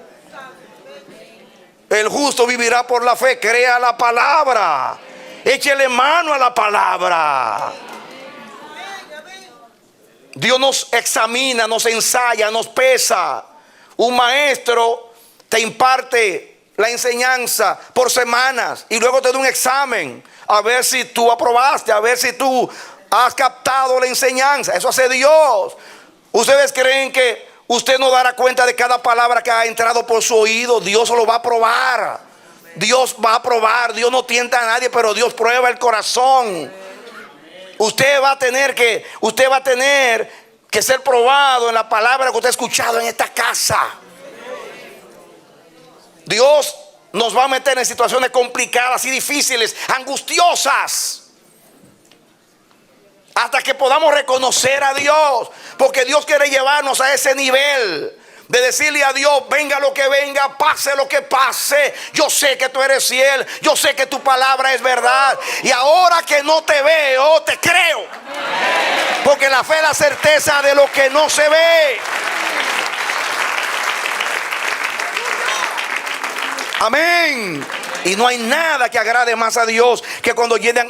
El justo vivirá por la fe. Crea la palabra. Échele mano a la palabra. Dios nos examina, nos ensaya, nos pesa. Un maestro te imparte la enseñanza por semanas y luego te da un examen a ver si tú aprobaste, a ver si tú has captado la enseñanza. Eso hace Dios. ¿Ustedes creen que usted no dará cuenta de cada palabra que ha entrado por su oído? Dios lo va a probar. Dios va a probar. Dios no tienta a nadie, pero Dios prueba el corazón. Usted va a tener que ser probado en la palabra que usted ha escuchado en esta casa. Dios nos va a meter en situaciones complicadas y difíciles, angustiosas, hasta que podamos reconocer a Dios. Porque Dios quiere llevarnos a ese nivel de decirle a Dios: venga lo que venga, pase lo que pase, yo sé que tú eres fiel, yo sé que tu palabra es verdad, y ahora que no te veo, te creo. Porque la fe es la certeza de lo que no se ve. Amén. Y no hay nada que agrade más a Dios que cuando llegan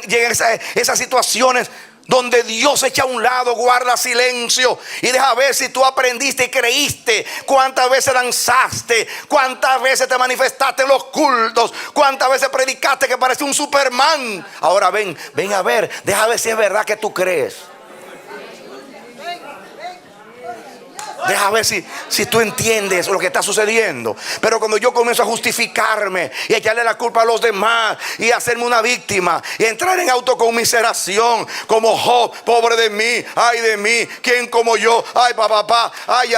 esas situaciones donde Dios echa a un lado, guarda silencio y deja ver si tú aprendiste y creíste. Cuántas veces danzaste, cuántas veces te manifestaste en los cultos, cuántas veces predicaste que parecía un Superman. Ahora ven a ver, deja ver si es verdad que tú crees. Deja ver si tú entiendes lo que está sucediendo. Pero cuando yo comienzo a justificarme y echarle la culpa a los demás y hacerme una víctima y entrar en autoconmiseración como Job: pobre de mí, ay de mí, ¿quién como yo? Ay papá, ay.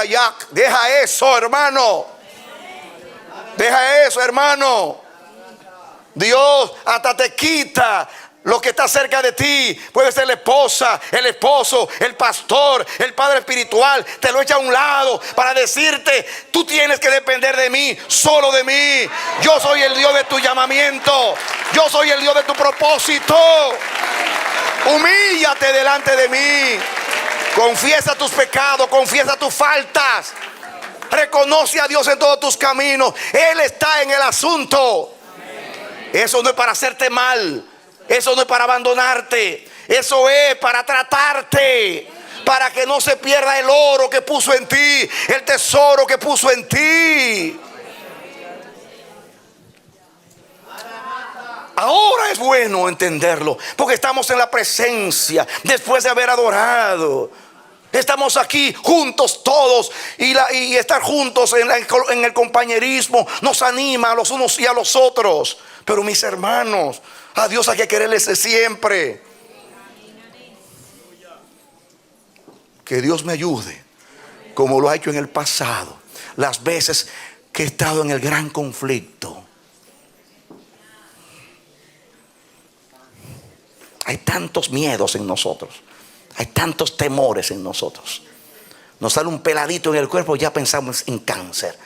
Deja eso, hermano. Deja eso, hermano. Dios hasta te quita lo que está cerca de ti. Puede ser la esposa, el esposo, el pastor, el padre espiritual. Te lo echa a un lado para decirte: tú tienes que depender de mí, solo de mí. Yo soy el Dios de tu llamamiento. Yo soy el Dios de tu propósito. Humíllate delante de mí. Confiesa tus pecados, confiesa tus faltas. Reconoce a Dios en todos tus caminos. Él está en el asunto. Eso no es para hacerte mal. Eso no es para abandonarte. Eso es para tratarte, para que no se pierda el oro que puso en ti, el tesoro que puso en ti. Ahora es bueno entenderlo, porque estamos en la presencia después de haber adorado. Estamos aquí juntos todos y estar juntos en el compañerismo nos anima a los unos y a los otros. Pero mis hermanos, a Dios hay que quererle siempre. Que Dios me ayude, como lo ha hecho en el pasado, las veces que he estado en el gran conflicto. Hay tantos miedos en nosotros, hay tantos temores en nosotros. Nos sale un peladito en el cuerpo, ya pensamos en cáncer.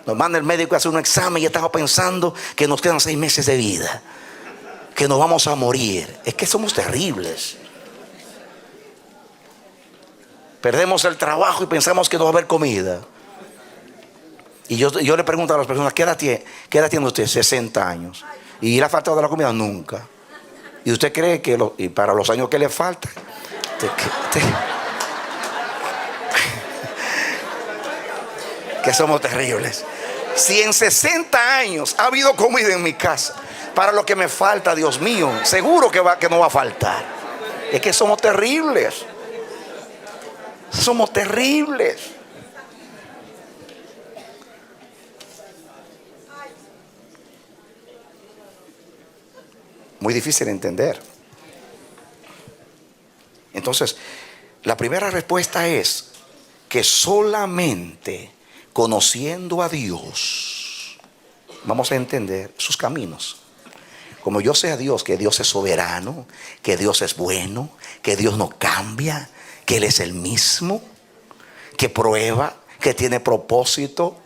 Nos manda el médico a hacer un examen y estamos pensando que nos quedan 6 meses de vida, que nos vamos a morir. Es que somos terribles. Perdemos el trabajo y pensamos que no va a haber comida. Y yo le pregunto a las personas: ¿qué edad tiene usted? 60 años. ¿Y le ha faltado de la comida? Nunca. ¿Y usted cree que y para los años que le faltan? Que somos terribles. Si en 60 años ha habido comida en mi casa, para lo que me falta, Dios mío, seguro que no va a faltar. Es que somos terribles. Somos terribles. Muy difícil de entender. Entonces, la primera respuesta es que solamente conociendo a Dios vamos a entender sus caminos. Como yo sé a Dios, que Dios es soberano, que Dios es bueno, que Dios no cambia, que Él es el mismo, que prueba, que tiene propósito.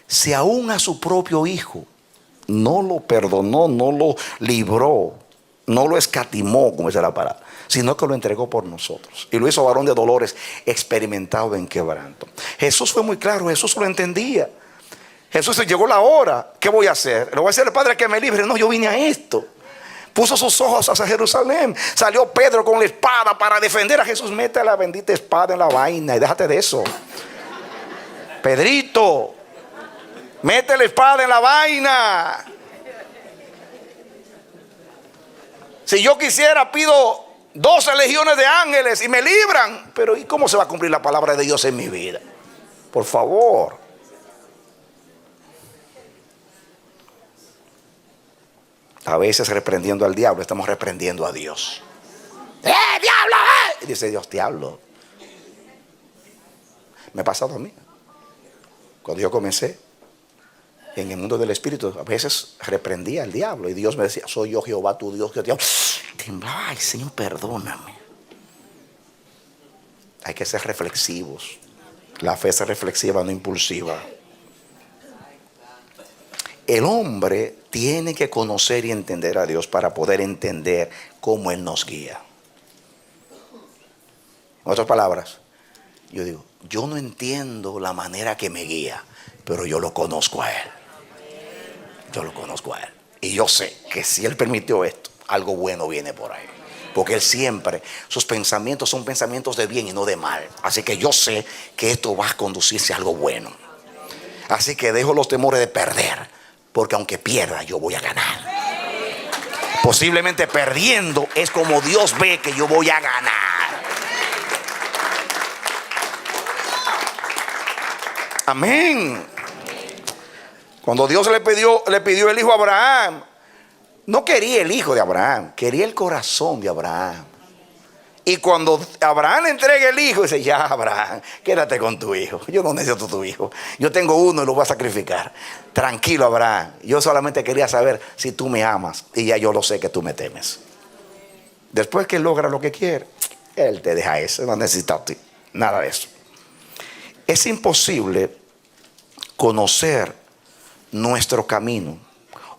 Si aún a su propio hijo no lo perdonó, no lo libró, no lo escatimó, como dice la palabra, sino que lo entregó por nosotros y lo hizo varón de dolores, experimentado en quebranto. Jesús fue muy claro, Jesús lo entendía. Jesús, llegó la hora, ¿qué voy a hacer? Le voy a decir al Padre que me libre. No, yo vine a esto. Puso sus ojos hacia Jerusalén. Salió Pedro con la espada para defender a Jesús. Mete la bendita espada en la vaina y déjate de eso. Pedrito, mete la espada en la vaina. Si yo quisiera, pido 12 legiones de ángeles y me libran. Pero ¿y cómo se va a cumplir la palabra de Dios en mi vida? Por favor. A veces reprendiendo al diablo, estamos reprendiendo a Dios. ¡Diablo! Y dice Dios, diablo. Me ha pasado a mí. Cuando yo comencé en el mundo del espíritu, a veces reprendía al diablo y Dios me decía, soy yo Jehová tu Dios que te amo. Temblaba, ay Señor, perdóname. Hay que ser reflexivos. La fe es reflexiva, no impulsiva. El hombre tiene que conocer y entender a Dios para poder entender cómo Él nos guía. En otras palabras, yo digo, yo no entiendo la manera que me guía, pero yo lo conozco a Él. Yo lo conozco a Él. Y yo sé que si Él permitió esto, algo bueno viene por ahí. Porque Él siempre, sus pensamientos son pensamientos de bien y no de mal. Así que yo sé que esto va a conducirse a algo bueno. Así que dejo los temores de perder. Porque aunque pierda, yo voy a ganar. Posiblemente perdiendo es como Dios ve que yo voy a ganar. Amén. Cuando Dios le pidió el hijo a Abraham, no quería el hijo de Abraham, quería el corazón de Abraham. Y cuando Abraham le entrega el hijo, dice, ya Abraham, quédate con tu hijo. Yo no necesito tu hijo. Yo tengo uno y lo voy a sacrificar. Tranquilo, Abraham. Yo solamente quería saber si tú me amas. Y ya yo lo sé que tú me temes. Después que él logra lo que quiere, Él te deja eso. No necesita a ti. Nada de eso. Es imposible conocer nuestro camino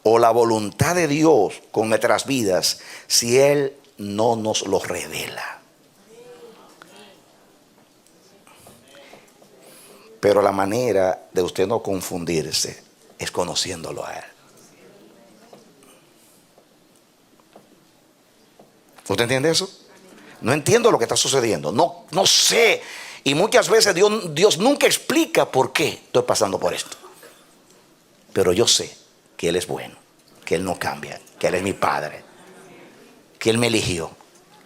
o la voluntad de Dios con nuestras vidas si Él no nos lo revela. Pero la manera de usted no confundirse es conociéndolo a Él. ¿Usted entiende eso? No entiendo lo que está sucediendo. No sé. Y muchas veces Dios nunca explica por qué estoy pasando por esto. Pero yo sé que Él es bueno, que Él no cambia, que Él es mi Padre, que Él me eligió,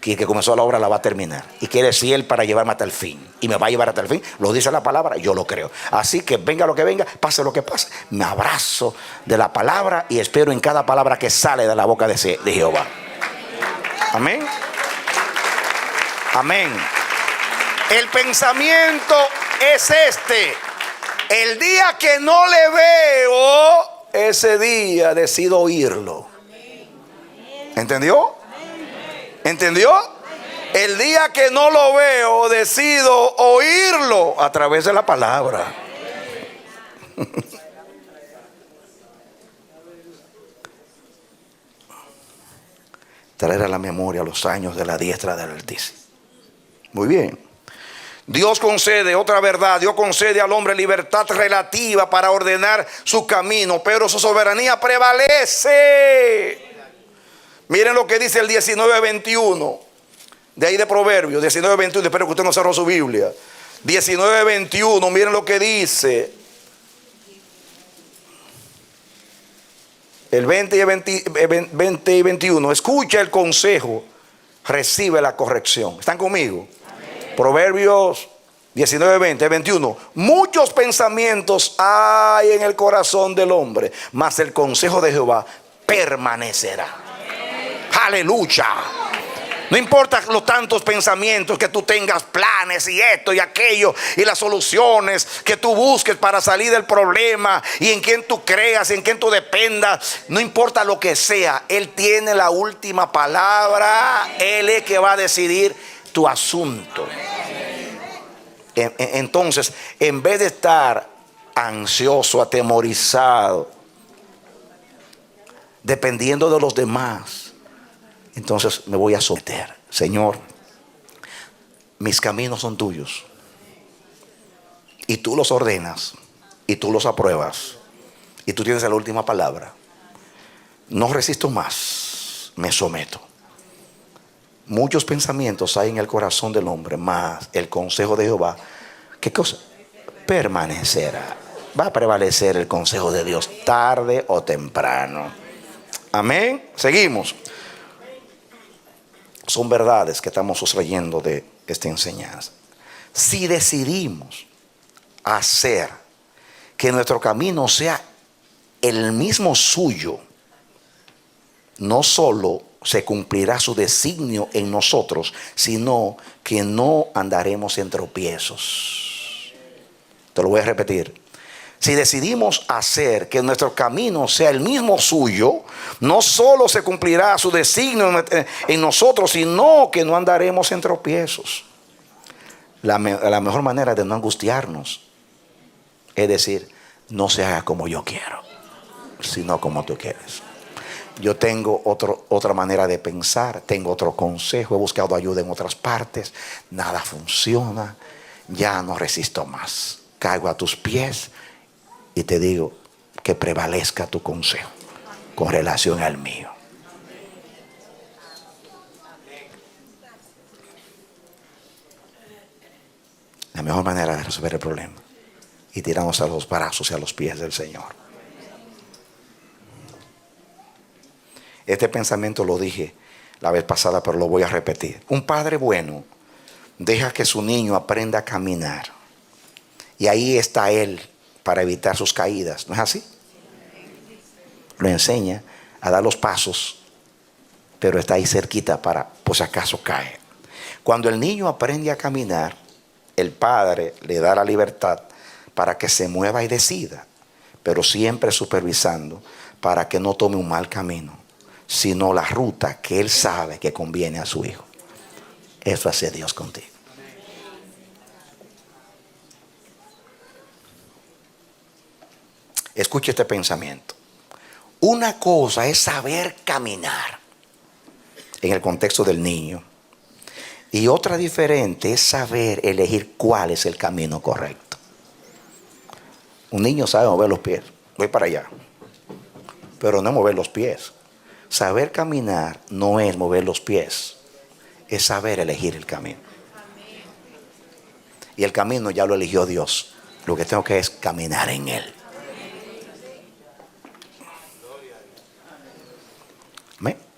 que el que comenzó la obra la va a terminar y que Él es fiel para llevarme hasta el fin y me va a llevar hasta el fin. Lo dice la palabra, yo lo creo. Así que venga lo que venga, pase lo que pase, me abrazo de la palabra y espero en cada palabra que sale de la boca de Jehová. Amén. Amén. El pensamiento es este: el día que no le veo, ese día decido oírlo. ¿Entendió? ¿Entendió? El día que no lo veo, decido oírlo a través de la palabra. Traer a la memoria los años de la diestra del Altísimo. Muy bien. Dios concede otra verdad. Dios concede al hombre libertad relativa para ordenar su camino, pero su soberanía prevalece. Miren lo que dice el 19:21 de ahí de Proverbios, 19:21. Espero que usted no cerró su Biblia. 19:21, miren lo que dice. El 20 y 21. Escucha el consejo, recibe la corrección. ¿Están conmigo? Amén. Proverbios 19, 20, 21. Muchos pensamientos hay en el corazón del hombre, mas el consejo de Jehová permanecerá. Aleluya. No importa los tantos pensamientos que tú tengas, planes y esto y aquello y las soluciones que tú busques para salir del problema y en quien tú creas, en quien tú dependas. No importa lo que sea, Él tiene la última palabra. Él es que va a decidir tu asunto. Entonces, en vez de estar ansioso, atemorizado, dependiendo de los demás, entonces me voy a someter. Señor, mis caminos son tuyos y tú los ordenas y tú los apruebas y tú tienes la última palabra. No resisto más, me someto. Muchos pensamientos hay en el corazón del hombre, mas el consejo de Jehová, ¿qué cosa? Permanecerá. Va a prevalecer el consejo de Dios tarde o temprano. Amén. Seguimos. Son verdades que estamos sustrayendo de esta enseñanza. Si decidimos hacer que nuestro camino sea el mismo suyo, no solo se cumplirá su designio en nosotros, sino que no andaremos en tropiezos. Te lo voy a repetir. Si decidimos hacer que nuestro camino sea el mismo suyo, no solo se cumplirá su designio en nosotros, sino que no andaremos en tropiezos. La mejor manera de no angustiarnos es decir, no se haga como yo quiero, sino como tú quieres. Yo tengo otra manera de pensar, tengo otro consejo, he buscado ayuda en otras partes, nada funciona, ya no resisto más. Caigo a tus pies y te digo que prevalezca tu consejo con relación al mío. La mejor manera de resolver el problema y tirarnos a los brazos y a los pies del Señor. Este pensamiento lo dije la vez pasada, pero lo voy a repetir. Un padre bueno deja que su niño aprenda a caminar y ahí está él para evitar sus caídas. ¿No es así? Lo enseña a dar los pasos, pero está ahí cerquita para, por si acaso cae. Cuando el niño aprende a caminar, el padre le da la libertad para que se mueva y decida, pero siempre supervisando para que no tome un mal camino, sino la ruta que él sabe que conviene a su hijo. Eso hace Dios contigo. Escuche este pensamiento. Una cosa es saber caminar en el contexto del niño, y otra diferente es saber elegir cuál es el camino correcto. Un niño sabe mover los pies. Voy para allá, pero no mover los pies. Saber caminar no es mover los pies, es saber elegir el camino. Y el camino ya lo eligió Dios. Lo que tengo que es caminar en él.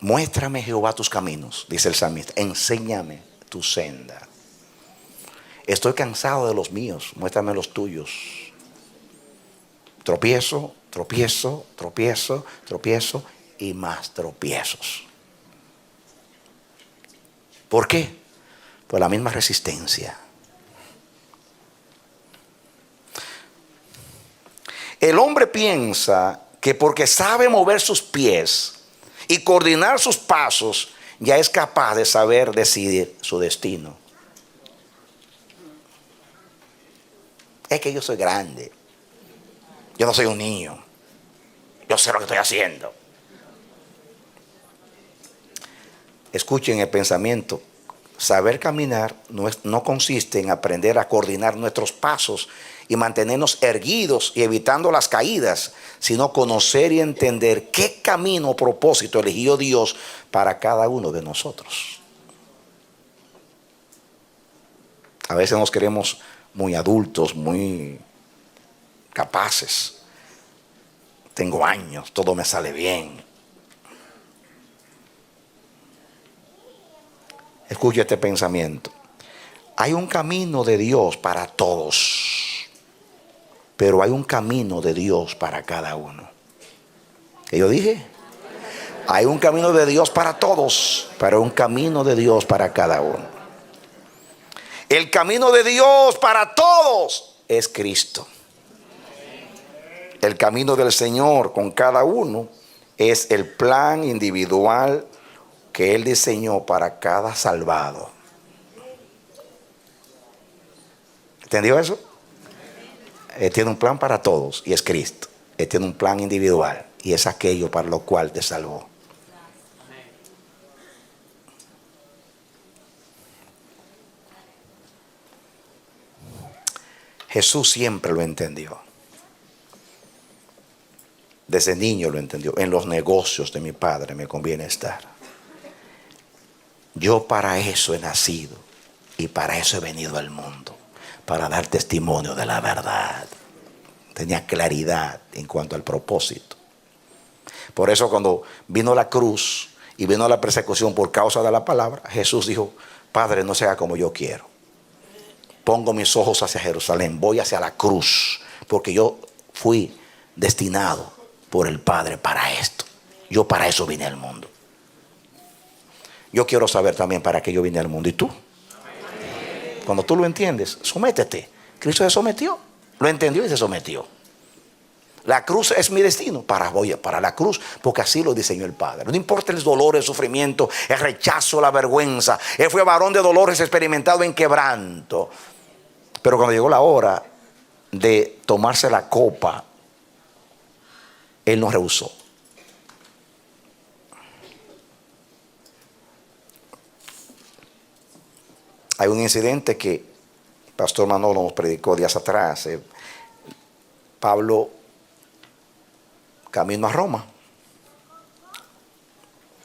Muéstrame, Jehová, tus caminos, dice el salmista. Enséñame tu senda. Estoy cansado de los míos, muéstrame los tuyos. Tropiezo, tropiezo, tropiezo, tropiezo y más tropiezos. ¿Por qué? Por la misma resistencia. El hombre piensa que porque sabe mover sus pies y coordinar sus pasos, ya es capaz de saber decidir su destino. Es que yo soy grande. Yo no soy un niño. Yo sé lo que estoy haciendo. Escuchen el pensamiento. Saber caminar no consiste en aprender a coordinar nuestros pasos y mantenernos erguidos y evitando las caídas, sino conocer y entender qué camino o propósito eligió Dios para cada uno de nosotros. A veces nos queremos muy adultos, muy capaces. Tengo años, todo me sale bien. Escucha este pensamiento. Hay un camino de Dios para todos, pero hay un camino de Dios para cada uno. ¿Qué yo dije? Hay un camino de Dios para todos, pero un camino de Dios para cada uno. El camino de Dios para todos es Cristo. El camino del Señor con cada uno es el plan individual que Él diseñó para cada salvado. ¿Entendió eso? Él tiene un plan para todos y es Cristo. Él tiene un plan individual y es aquello para lo cual te salvó. Jesús siempre lo entendió. Desde niño lo entendió. En los negocios de mi Padre me conviene estar. Yo para eso he nacido y para eso he venido al mundo, para dar testimonio de la verdad. Tenía claridad en cuanto al propósito. Por eso cuando vino la cruz y vino la persecución por causa de la palabra, Jesús dijo: Padre, no sea como yo quiero. Pongo mis ojos hacia Jerusalén, voy hacia la cruz, porque yo fui destinado por el Padre para esto. Yo para eso vine al mundo. Yo quiero saber también para qué yo vine al mundo. ¿Y tú? Cuando tú lo entiendes, sométete. Cristo se sometió, lo entendió y se sometió. La cruz es mi destino. Voy para la cruz, porque así lo diseñó el Padre. No importa el dolor, el sufrimiento, el rechazo, la vergüenza. Él fue varón de dolores, experimentado en quebranto. Pero cuando llegó la hora de tomarse la copa, Él no rehusó. Hay un incidente que Pastor Manolo nos predicó días atrás. Pablo camino a Roma.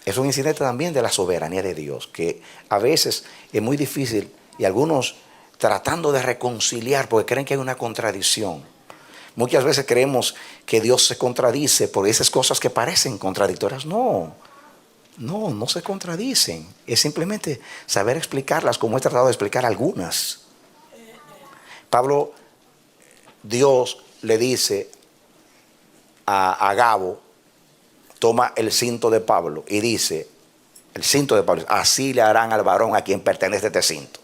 Es un incidente también de la soberanía de Dios, que a veces es muy difícil, y algunos tratando de reconciliar porque creen que hay una contradicción. Muchas veces creemos que Dios se contradice por esas cosas que parecen contradictorias. No se contradicen. Es simplemente saber explicarlas, como he tratado de explicar algunas. Pablo, Dios le dice a Agabo, toma el cinto de Pablo y dice, el cinto de Pablo, así le harán al varón a quien pertenece este cinto.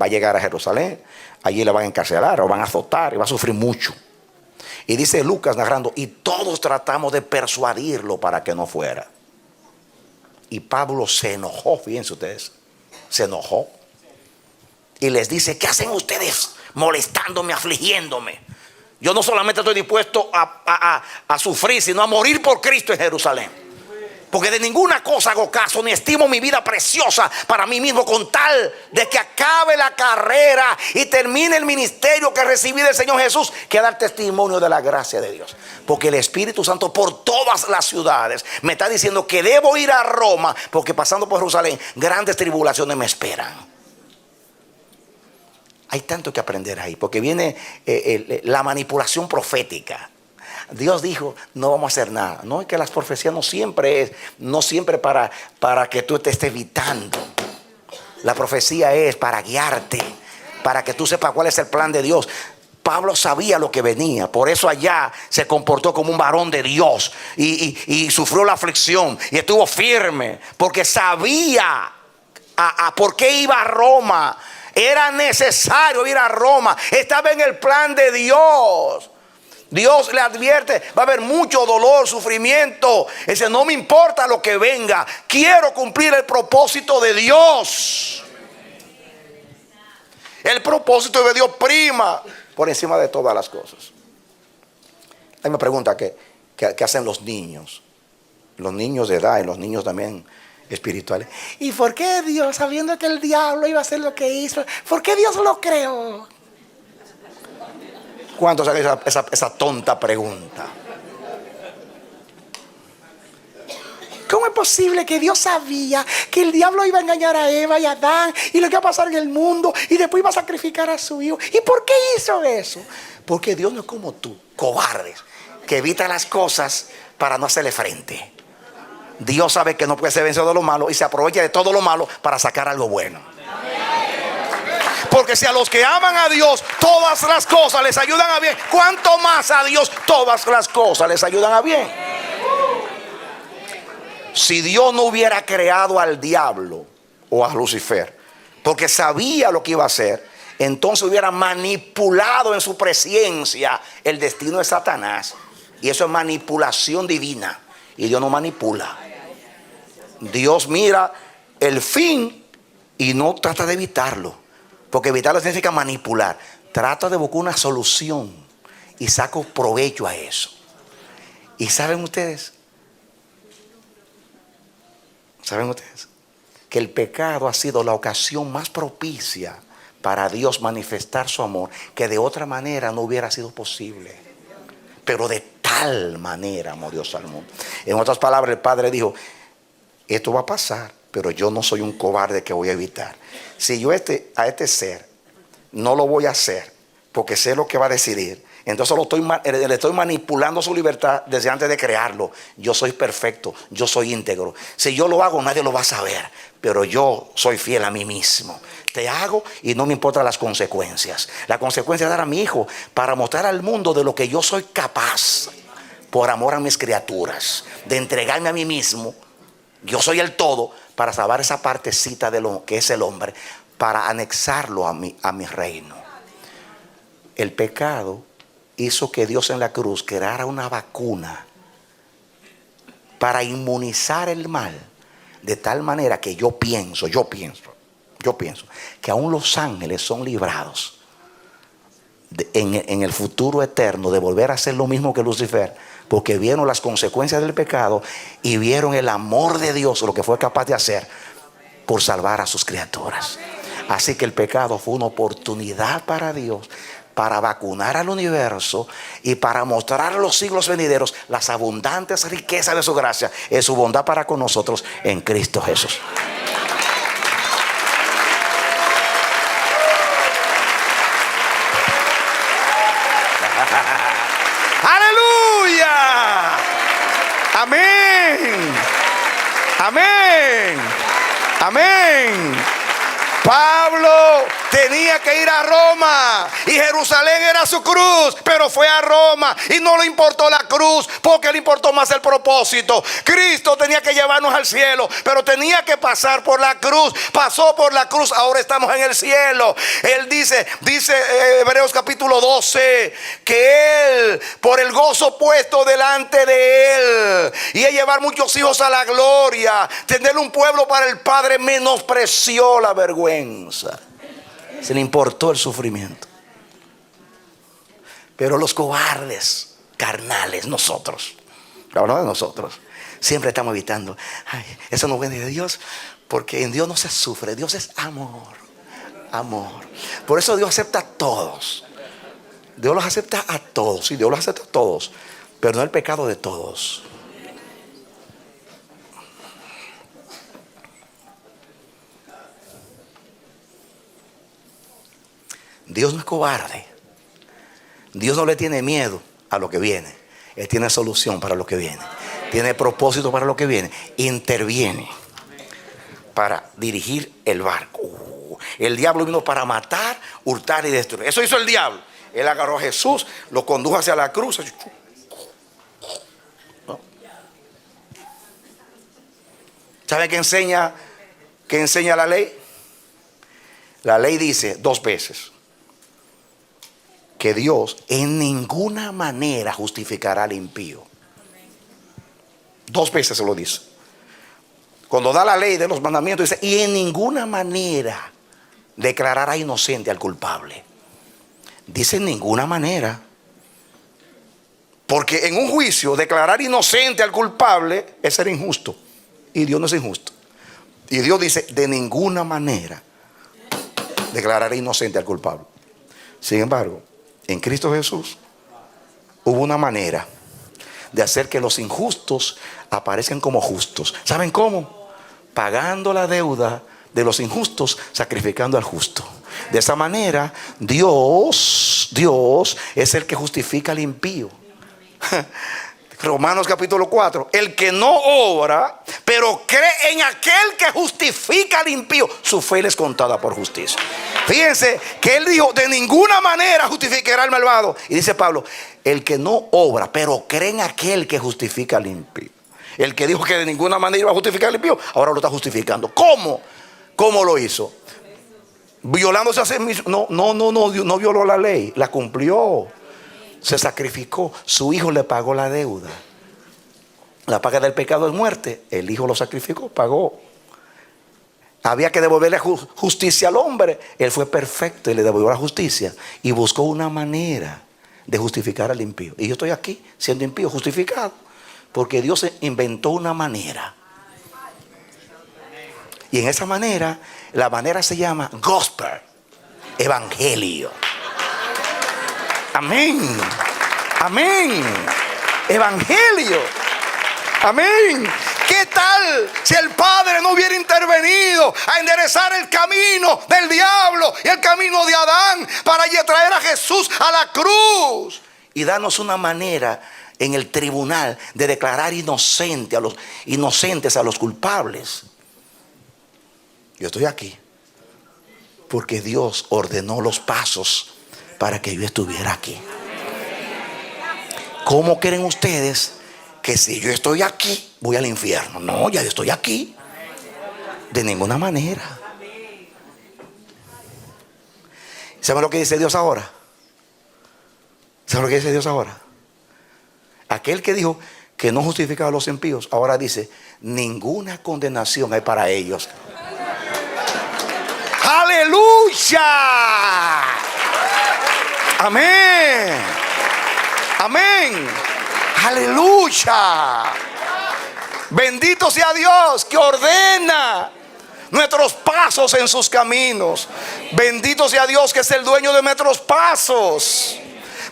Va a llegar a Jerusalén, allí le van a encarcelar o van a azotar y va a sufrir mucho. Y dice Lucas narrando, y todos tratamos de persuadirlo para que no fuera. Y Pablo se enojó, fíjense ustedes, se enojó. Y les dice: ¿qué hacen ustedes molestándome, afligiéndome? Yo no solamente estoy dispuesto a sufrir, sino a morir por Cristo en Jerusalén. Porque de ninguna cosa hago caso, ni estimo mi vida preciosa para mí mismo, con tal de que acabe la carrera y termine el ministerio que recibí del Señor Jesús, que dar testimonio de la gracia de Dios. Porque el Espíritu Santo por todas las ciudades me está diciendo que debo ir a Roma, porque pasando por Jerusalén grandes tribulaciones me esperan. Hay tanto que aprender ahí, porque viene la manipulación profética. Dios dijo: no vamos a hacer nada. No, es que las profecías no siempre para que tú te estés evitando. La profecía es para guiarte, para que tú sepas cuál es el plan de Dios. Pablo sabía lo que venía, por eso allá se comportó como un varón de Dios y sufrió la aflicción y estuvo firme, porque sabía por qué iba a Roma. Era necesario ir a Roma, estaba en el plan de Dios. Dios le advierte: va a haber mucho dolor, sufrimiento. Él dice: no me importa lo que venga, quiero cumplir el propósito de Dios. El propósito de Dios prima por encima de todas las cosas. Hay una pregunta que hacen los niños de edad y los niños también espirituales. ¿Y por qué Dios, sabiendo que el diablo iba a hacer lo que hizo, por qué Dios lo creó? ¿Cuántos saben esa tonta pregunta? ¿Cómo es posible que Dios sabía que el diablo iba a engañar a Eva y a Adán y lo que iba a pasar en el mundo y después iba a sacrificar a su hijo? ¿Y por qué hizo eso? Porque Dios no es como tú, cobardes, que evita las cosas para no hacerle frente. Dios sabe que no puede ser vencido de lo malo y se aprovecha de todo lo malo para sacar algo bueno. Porque si a los que aman a Dios todas las cosas les ayudan a bien, ¿cuánto más a Dios todas las cosas les ayudan a bien? Si Dios no hubiera creado al diablo o a Lucifer, porque sabía lo que iba a hacer, entonces hubiera manipulado en su presencia el destino de Satanás. Y eso es manipulación divina. Y Dios no manipula. Dios mira el fin y no trata de evitarlo. Porque evitarlo significa manipular. Trata de buscar una solución y saco provecho a eso. ¿Y saben ustedes? ¿Saben ustedes? Que el pecado ha sido la ocasión más propicia para Dios manifestar su amor, que de otra manera no hubiera sido posible. Pero de tal manera amó Dios al mundo. En otras palabras, el Padre dijo: esto va a pasar, pero yo no soy un cobarde que voy a evitar. Si yo a este ser no lo voy a hacer porque sé lo que va a decidir, entonces le estoy manipulando su libertad desde antes de crearlo. Yo soy perfecto, yo soy íntegro. Si yo lo hago, nadie lo va a saber, pero yo soy fiel a mí mismo. Te hago y no me importan las consecuencias. La consecuencia es dar a mi hijo para mostrar al mundo de lo que yo soy capaz, por amor a mis criaturas, de entregarme a mí mismo. Yo soy el todo para salvar esa partecita de lo que es el hombre, para anexarlo a mi reino. El pecado hizo que Dios en la cruz creara una vacuna para inmunizar el mal, de tal manera que yo pienso que aún los ángeles son librados en el futuro eterno de volver a hacer lo mismo que Lucifer, porque vieron las consecuencias del pecado y vieron el amor de Dios, lo que fue capaz de hacer por salvar a sus criaturas. Así que el pecado fue una oportunidad para Dios para vacunar al universo y para mostrar a los siglos venideros las abundantes riquezas de su gracia y su bondad para con nosotros en Cristo Jesús. ¡Aleluya! ¡Amén! ¡Amén! ¡Amén! Pablo tenía que ir a Roma y Jerusalén era su cruz, pero fue a Roma y no le importó la cruz porque le importó más el propósito. Cristo tenía que llevarnos al cielo, pero tenía que pasar por la cruz. Pasó por la cruz, ahora estamos en el cielo. Él dice Hebreos capítulo 12, que Él, por el gozo puesto delante de Él, y a llevar muchos hijos a la gloria, tener un pueblo para el Padre, menospreció la vergüenza. Se le importó el sufrimiento. Pero los cobardes carnales, nosotros, hablando de nosotros, siempre estamos evitando: ay, eso no viene de Dios, porque en Dios no se sufre, Dios es amor. Amor. Por eso Dios acepta a todos. Dios los acepta a todos. Sí, Dios los acepta a todos, pero no el pecado de todos. Dios no es cobarde. Dios no le tiene miedo a lo que viene. Él tiene solución para lo que viene. Tiene propósito para lo que viene. Interviene para dirigir el barco. El diablo vino para matar, hurtar y destruir. Eso hizo el diablo. Él agarró a Jesús, lo condujo hacia la cruz. ¿Sabe qué enseña la ley? La ley dice 2 veces que Dios en ninguna manera justificará al impío. 2 veces se lo dice. Cuando da la ley de los mandamientos dice: y en ninguna manera declarará inocente al culpable. Dice en ninguna manera, porque en un juicio declarar inocente al culpable es ser injusto, y Dios no es injusto. Y Dios dice: de ninguna manera declararé inocente al culpable. Sin embargo, en Cristo Jesús hubo una manera de hacer que los injustos aparezcan como justos. ¿Saben cómo? Pagando la deuda de los injustos, sacrificando al justo. De esa manera Dios es el que justifica al impío. Romanos capítulo 4: el que no obra, pero cree en aquel que justifica al impío, su fe le es contada por justicia. Fíjense que él dijo: de ninguna manera justificará al malvado. Y dice Pablo: el que no obra, pero cree en aquel que justifica al impío. El que dijo que de ninguna manera iba a justificar al impío, ahora lo está justificando. ¿Cómo? ¿Cómo lo hizo? Violándose a sí mismo. No violó la ley, la cumplió. Se sacrificó. Su hijo le pagó la deuda. La paga del pecado es muerte. El hijo lo sacrificó, pagó. Había que devolverle justicia al hombre. Él fue perfecto y le devolvió la justicia. Y buscó una manera de justificar al impío. Y yo estoy aquí siendo impío, justificado, porque Dios inventó una manera. Y en esa manera, la manera se llama gospel, evangelio. Amén. Amén. Evangelio. Amén. ¿Qué tal si el Padre no hubiera intervenido a enderezar el camino del diablo y el camino de Adán para traer a Jesús a la cruz y darnos una manera en el tribunal de declarar inocentes a los culpables? Yo estoy aquí porque Dios ordenó los pasos para que yo estuviera aquí. ¿Cómo creen ustedes que si yo estoy aquí voy al infierno? No, ya yo estoy aquí. De ninguna manera. ¿Saben lo que dice Dios ahora? ¿Saben lo que dice Dios ahora? Aquel que dijo que no justificaba a los impíos, ahora dice: ninguna condenación hay para ellos. ¡Aleluya! Amén. Amén. Aleluya. Bendito sea Dios que ordena nuestros pasos en sus caminos. Bendito sea Dios que es el dueño de nuestros pasos.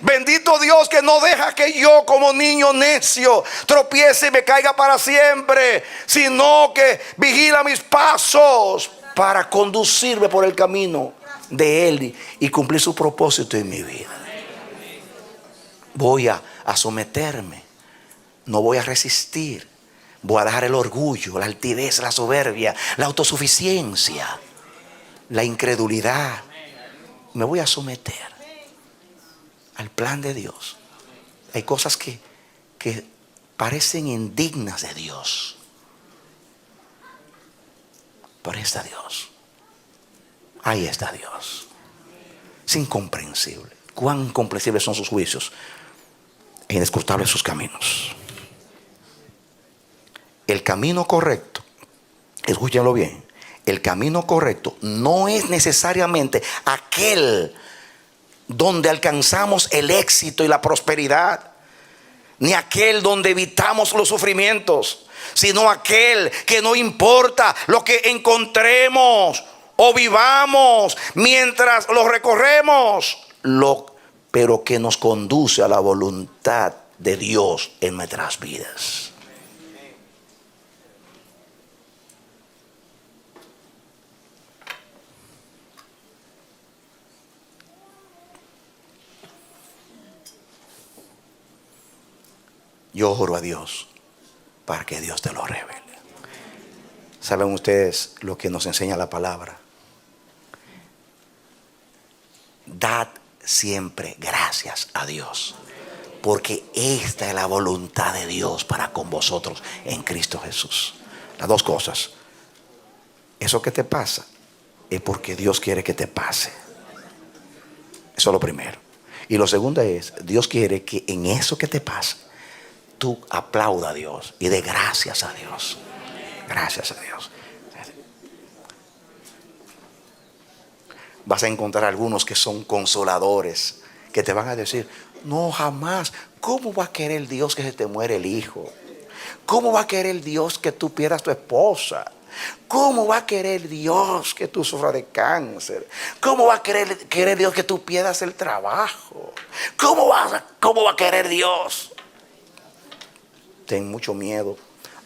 Bendito Dios que no deja que yo como niño necio tropiece y me caiga para siempre, sino que vigila mis pasos para conducirme por el camino de Él y cumplir su propósito en mi vida. Voy a someterme, no voy a resistir. Voy a dejar el orgullo, la altivez, la soberbia, la autosuficiencia, la incredulidad. Me voy a someter al plan de Dios. Hay cosas que parecen indignas de Dios, pero ahí está Dios. Ahí está Dios. Es incomprensible. Cuán incomprensibles son sus juicios e inescrutables sus caminos. El camino correcto, escúchenlo bien, el camino correcto no es necesariamente aquel donde alcanzamos el éxito y la prosperidad, ni aquel donde evitamos los sufrimientos, sino aquel que no importa lo que encontremos o vivamos mientras lo recorremos, pero que nos conduce a la voluntad de Dios en nuestras vidas. Yo oro a Dios para que Dios te lo revele. ¿Saben ustedes lo que nos enseña la palabra? Dad siempre gracias a Dios, porque esta es la voluntad de Dios para con vosotros en Cristo Jesús. Las dos cosas. Eso que te pasa es porque Dios quiere que te pase. Eso es lo primero. Y lo segundo es, Dios quiere que en eso que te pasa tú aplauda a Dios y dé gracias a Dios. Gracias a Dios. Vas a encontrar algunos que son consoladores, que te van a decir: no, jamás. ¿Cómo va a querer Dios que se te muere el hijo? ¿Cómo va a querer Dios que tú pierdas tu esposa? ¿Cómo va a querer Dios que tú sufras de cáncer? ¿Cómo va a querer Dios que tú pierdas el trabajo? ¿Cómo va a querer Dios? Ten mucho miedo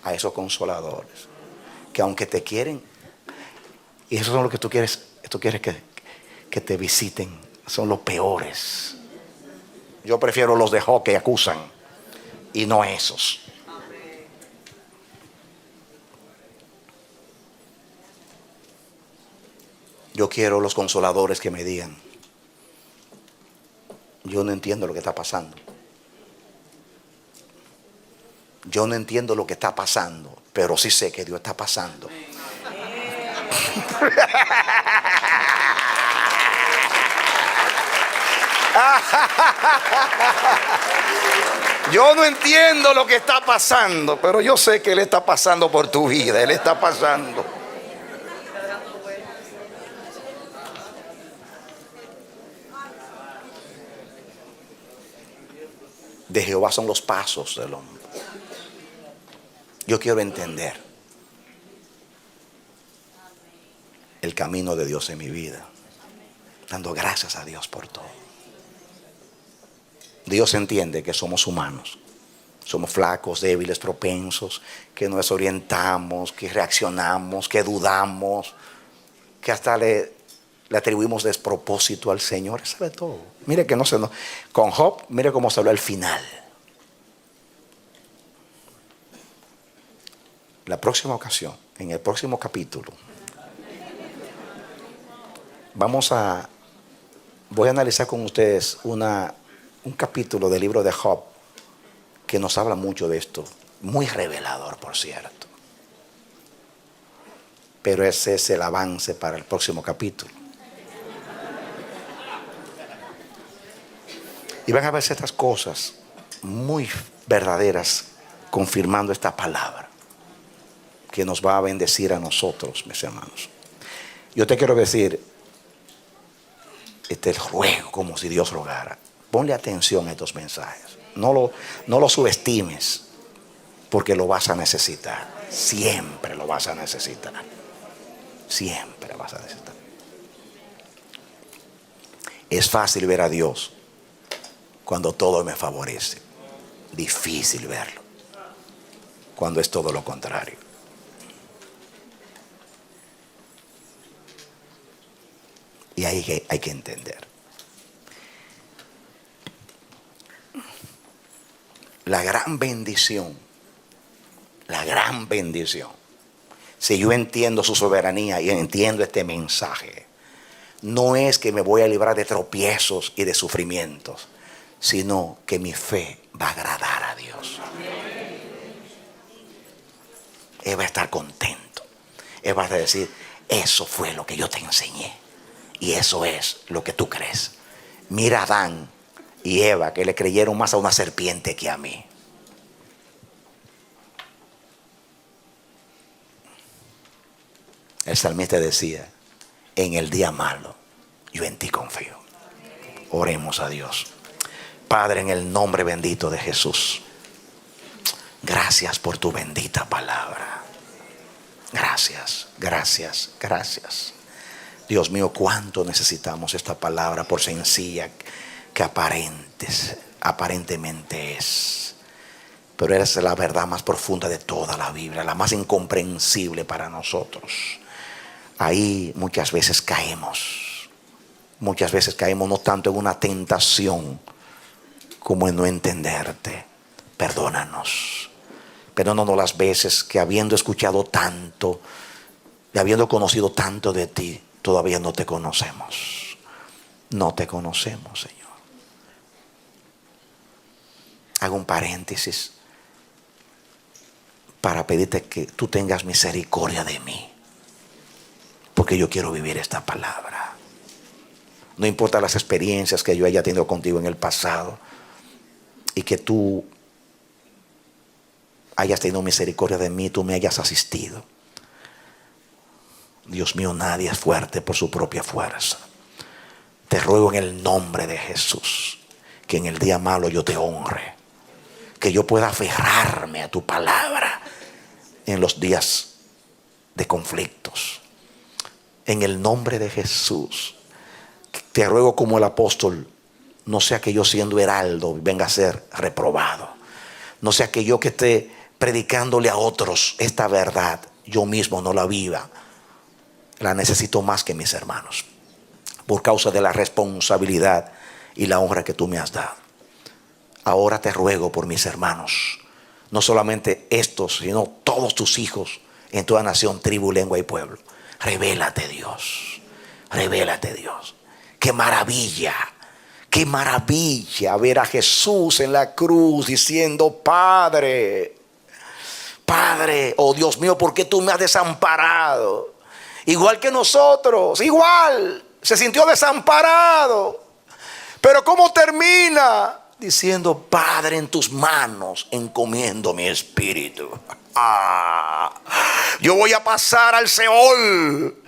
a esos consoladores, que aunque te quieren, y esos son los que tú quieres que te visiten, son los peores. Yo prefiero los de Job que acusan y no esos. Yo quiero los consoladores que me digan: yo no entiendo lo que está pasando. Yo no entiendo lo que está pasando, pero sí sé que Dios está pasando. Yo no entiendo lo que está pasando, pero yo sé que Él está pasando por tu vida. Él está pasando. De Jehová son los pasos del hombre. Yo quiero entender el camino de Dios en mi vida, dando gracias a Dios por todo. Dios entiende que somos humanos, somos flacos, débiles, propensos, que nos desorientamos, que reaccionamos, que dudamos, que hasta le atribuimos despropósito al Señor. Él sabe todo. Mire que no se nos... Con Job, mire cómo salió al final. La próxima ocasión, en el próximo capítulo, voy a analizar con ustedes un capítulo del libro de Job que nos habla mucho de esto, muy revelador, por cierto. Pero ese es el avance para el próximo capítulo. Y van a ver ciertas cosas muy verdaderas confirmando esta palabra que nos va a bendecir a nosotros, mis hermanos. Yo te quiero decir, ruego como si Dios rogara. Ponle atención a estos mensajes. No lo subestimes, porque lo vas a necesitar. Siempre lo vas a necesitar. Siempre lo vas a necesitar. Es fácil ver a Dios cuando todo me favorece. Difícil verlo cuando es todo lo contrario. Y ahí hay que entender. La gran bendición, si yo entiendo su soberanía y entiendo este mensaje, no es que me voy a librar de tropiezos y de sufrimientos, sino que mi fe va a agradar a Dios. Él va a estar contento. Él va a decir: eso fue lo que yo te enseñé. Y eso es lo que tú crees. Mira a Adán y Eva, que le creyeron más a una serpiente que a mí. El salmista decía: en el día malo, yo en ti confío. Oremos a Dios. Padre, en el nombre bendito de Jesús, gracias por tu bendita palabra. Gracias, gracias, gracias. Dios mío, cuánto necesitamos esta palabra, por sencilla que aparentemente es. Pero esa es la verdad más profunda de toda la Biblia, la más incomprensible para nosotros. Ahí muchas veces caemos. Muchas veces caemos no tanto en una tentación como en no entenderte. Perdónanos. Perdónanos las veces que, habiendo escuchado tanto y habiendo conocido tanto de ti, todavía no te conocemos. No te conocemos, Señor. Hago un paréntesis para pedirte que tú tengas misericordia de mí, porque yo quiero vivir esta palabra. No importa las experiencias que yo haya tenido contigo en el pasado, y que tú hayas tenido misericordia de mí, tú me hayas asistido. Dios mío, nadie es fuerte por su propia fuerza. Te ruego en el nombre de Jesús que en el día malo yo te honre, que yo pueda aferrarme a tu palabra en los días de conflictos. En el nombre de Jesús te ruego como el apóstol, no sea que yo siendo heraldo venga a ser reprobado. No sea que yo que esté predicándole a otros esta verdad, yo mismo no la viva. La necesito más que mis hermanos, por causa de la responsabilidad y la honra que tú me has dado. Ahora te ruego por mis hermanos, no solamente estos, sino todos tus hijos en toda nación, tribu, lengua y pueblo. Revélate, Dios. Revélate, Dios. Qué maravilla ver a Jesús en la cruz diciendo: Padre, Padre, oh Dios mío, ¿por qué tú me has desamparado? Igual que nosotros, igual, se sintió desamparado. Pero ¿cómo termina? Diciendo: Padre, en tus manos encomiendo mi espíritu. Yo voy a pasar al Seol,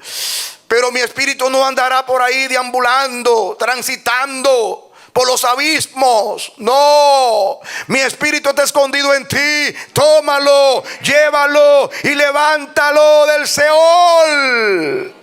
pero mi espíritu no andará por ahí deambulando, transitando por los abismos. No, mi espíritu está escondido en ti. Tómalo, llévalo y levántalo del Seol.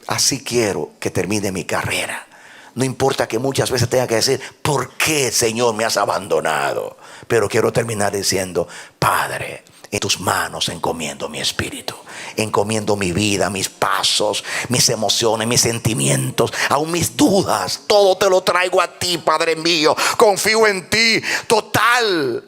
Así quiero que termine mi carrera. No importa que muchas veces tenga que decir: ¿por qué, Señor, me has abandonado? Pero quiero terminar diciendo: Padre, en tus manos encomiendo mi espíritu, encomiendo mi vida, mis pasos, mis emociones, mis sentimientos, aún mis dudas. Todo te lo traigo a ti, Padre mío. Confío en ti. Total,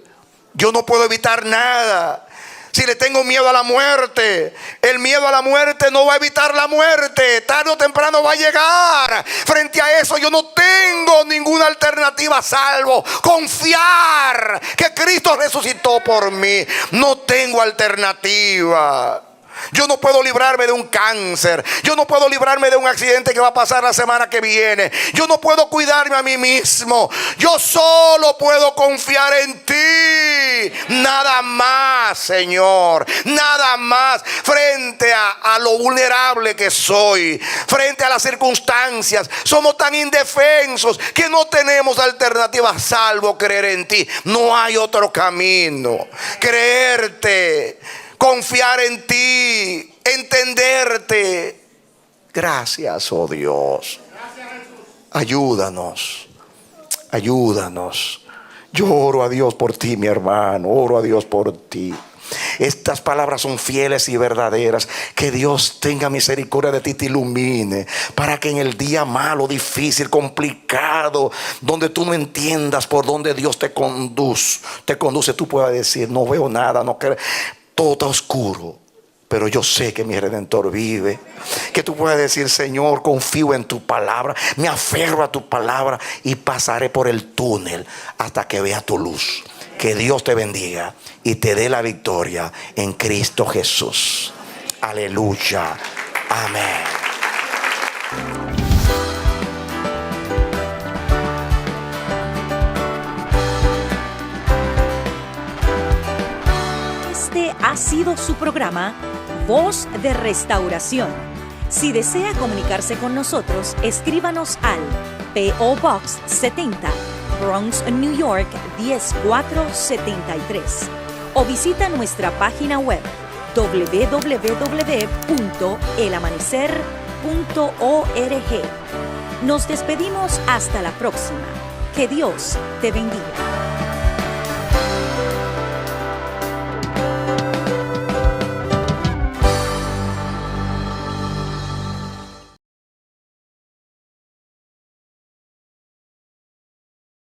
yo no puedo evitar nada. Si le tengo miedo a la muerte, el miedo a la muerte no va a evitar la muerte. Tarde o temprano va a llegar. Frente a eso yo no tengo ninguna alternativa salvo confiar que Cristo resucitó por mí. No tengo alternativa. Yo no puedo librarme de un cáncer. Yo no puedo librarme de un accidente que va a pasar la semana que viene. Yo no puedo cuidarme a mí mismo. Yo solo puedo confiar en ti. Nada más, Señor. Nada más. Frente a lo vulnerable que soy, frente a las circunstancias, somos tan indefensos que no tenemos alternativa salvo creer en ti. No hay otro camino. Creerte, confiar en ti, entenderte. Gracias, oh Dios. Ayúdanos, ayúdanos. Yo oro a Dios por ti, mi hermano. Oro a Dios por ti. Estas palabras son fieles y verdaderas. Que Dios tenga misericordia de ti, te ilumine, para que en el día malo, difícil, complicado, donde tú no entiendas por dónde Dios te conduce, tú puedas decir: no veo nada, no creo. Todo está oscuro, pero yo sé que mi Redentor vive. Que tú puedas decir: Señor, confío en tu palabra, me aferro a tu palabra y pasaré por el túnel hasta que vea tu luz. Que Dios te bendiga y te dé la victoria en Cristo Jesús. Aleluya. Amén. Este ha sido su programa Voz de Restauración. Si desea comunicarse con nosotros, escríbanos al P.O. Box 70, Bronx, New York 10473, o visita nuestra página web www.elamanecer.org. Nos despedimos hasta la próxima. Que Dios te bendiga.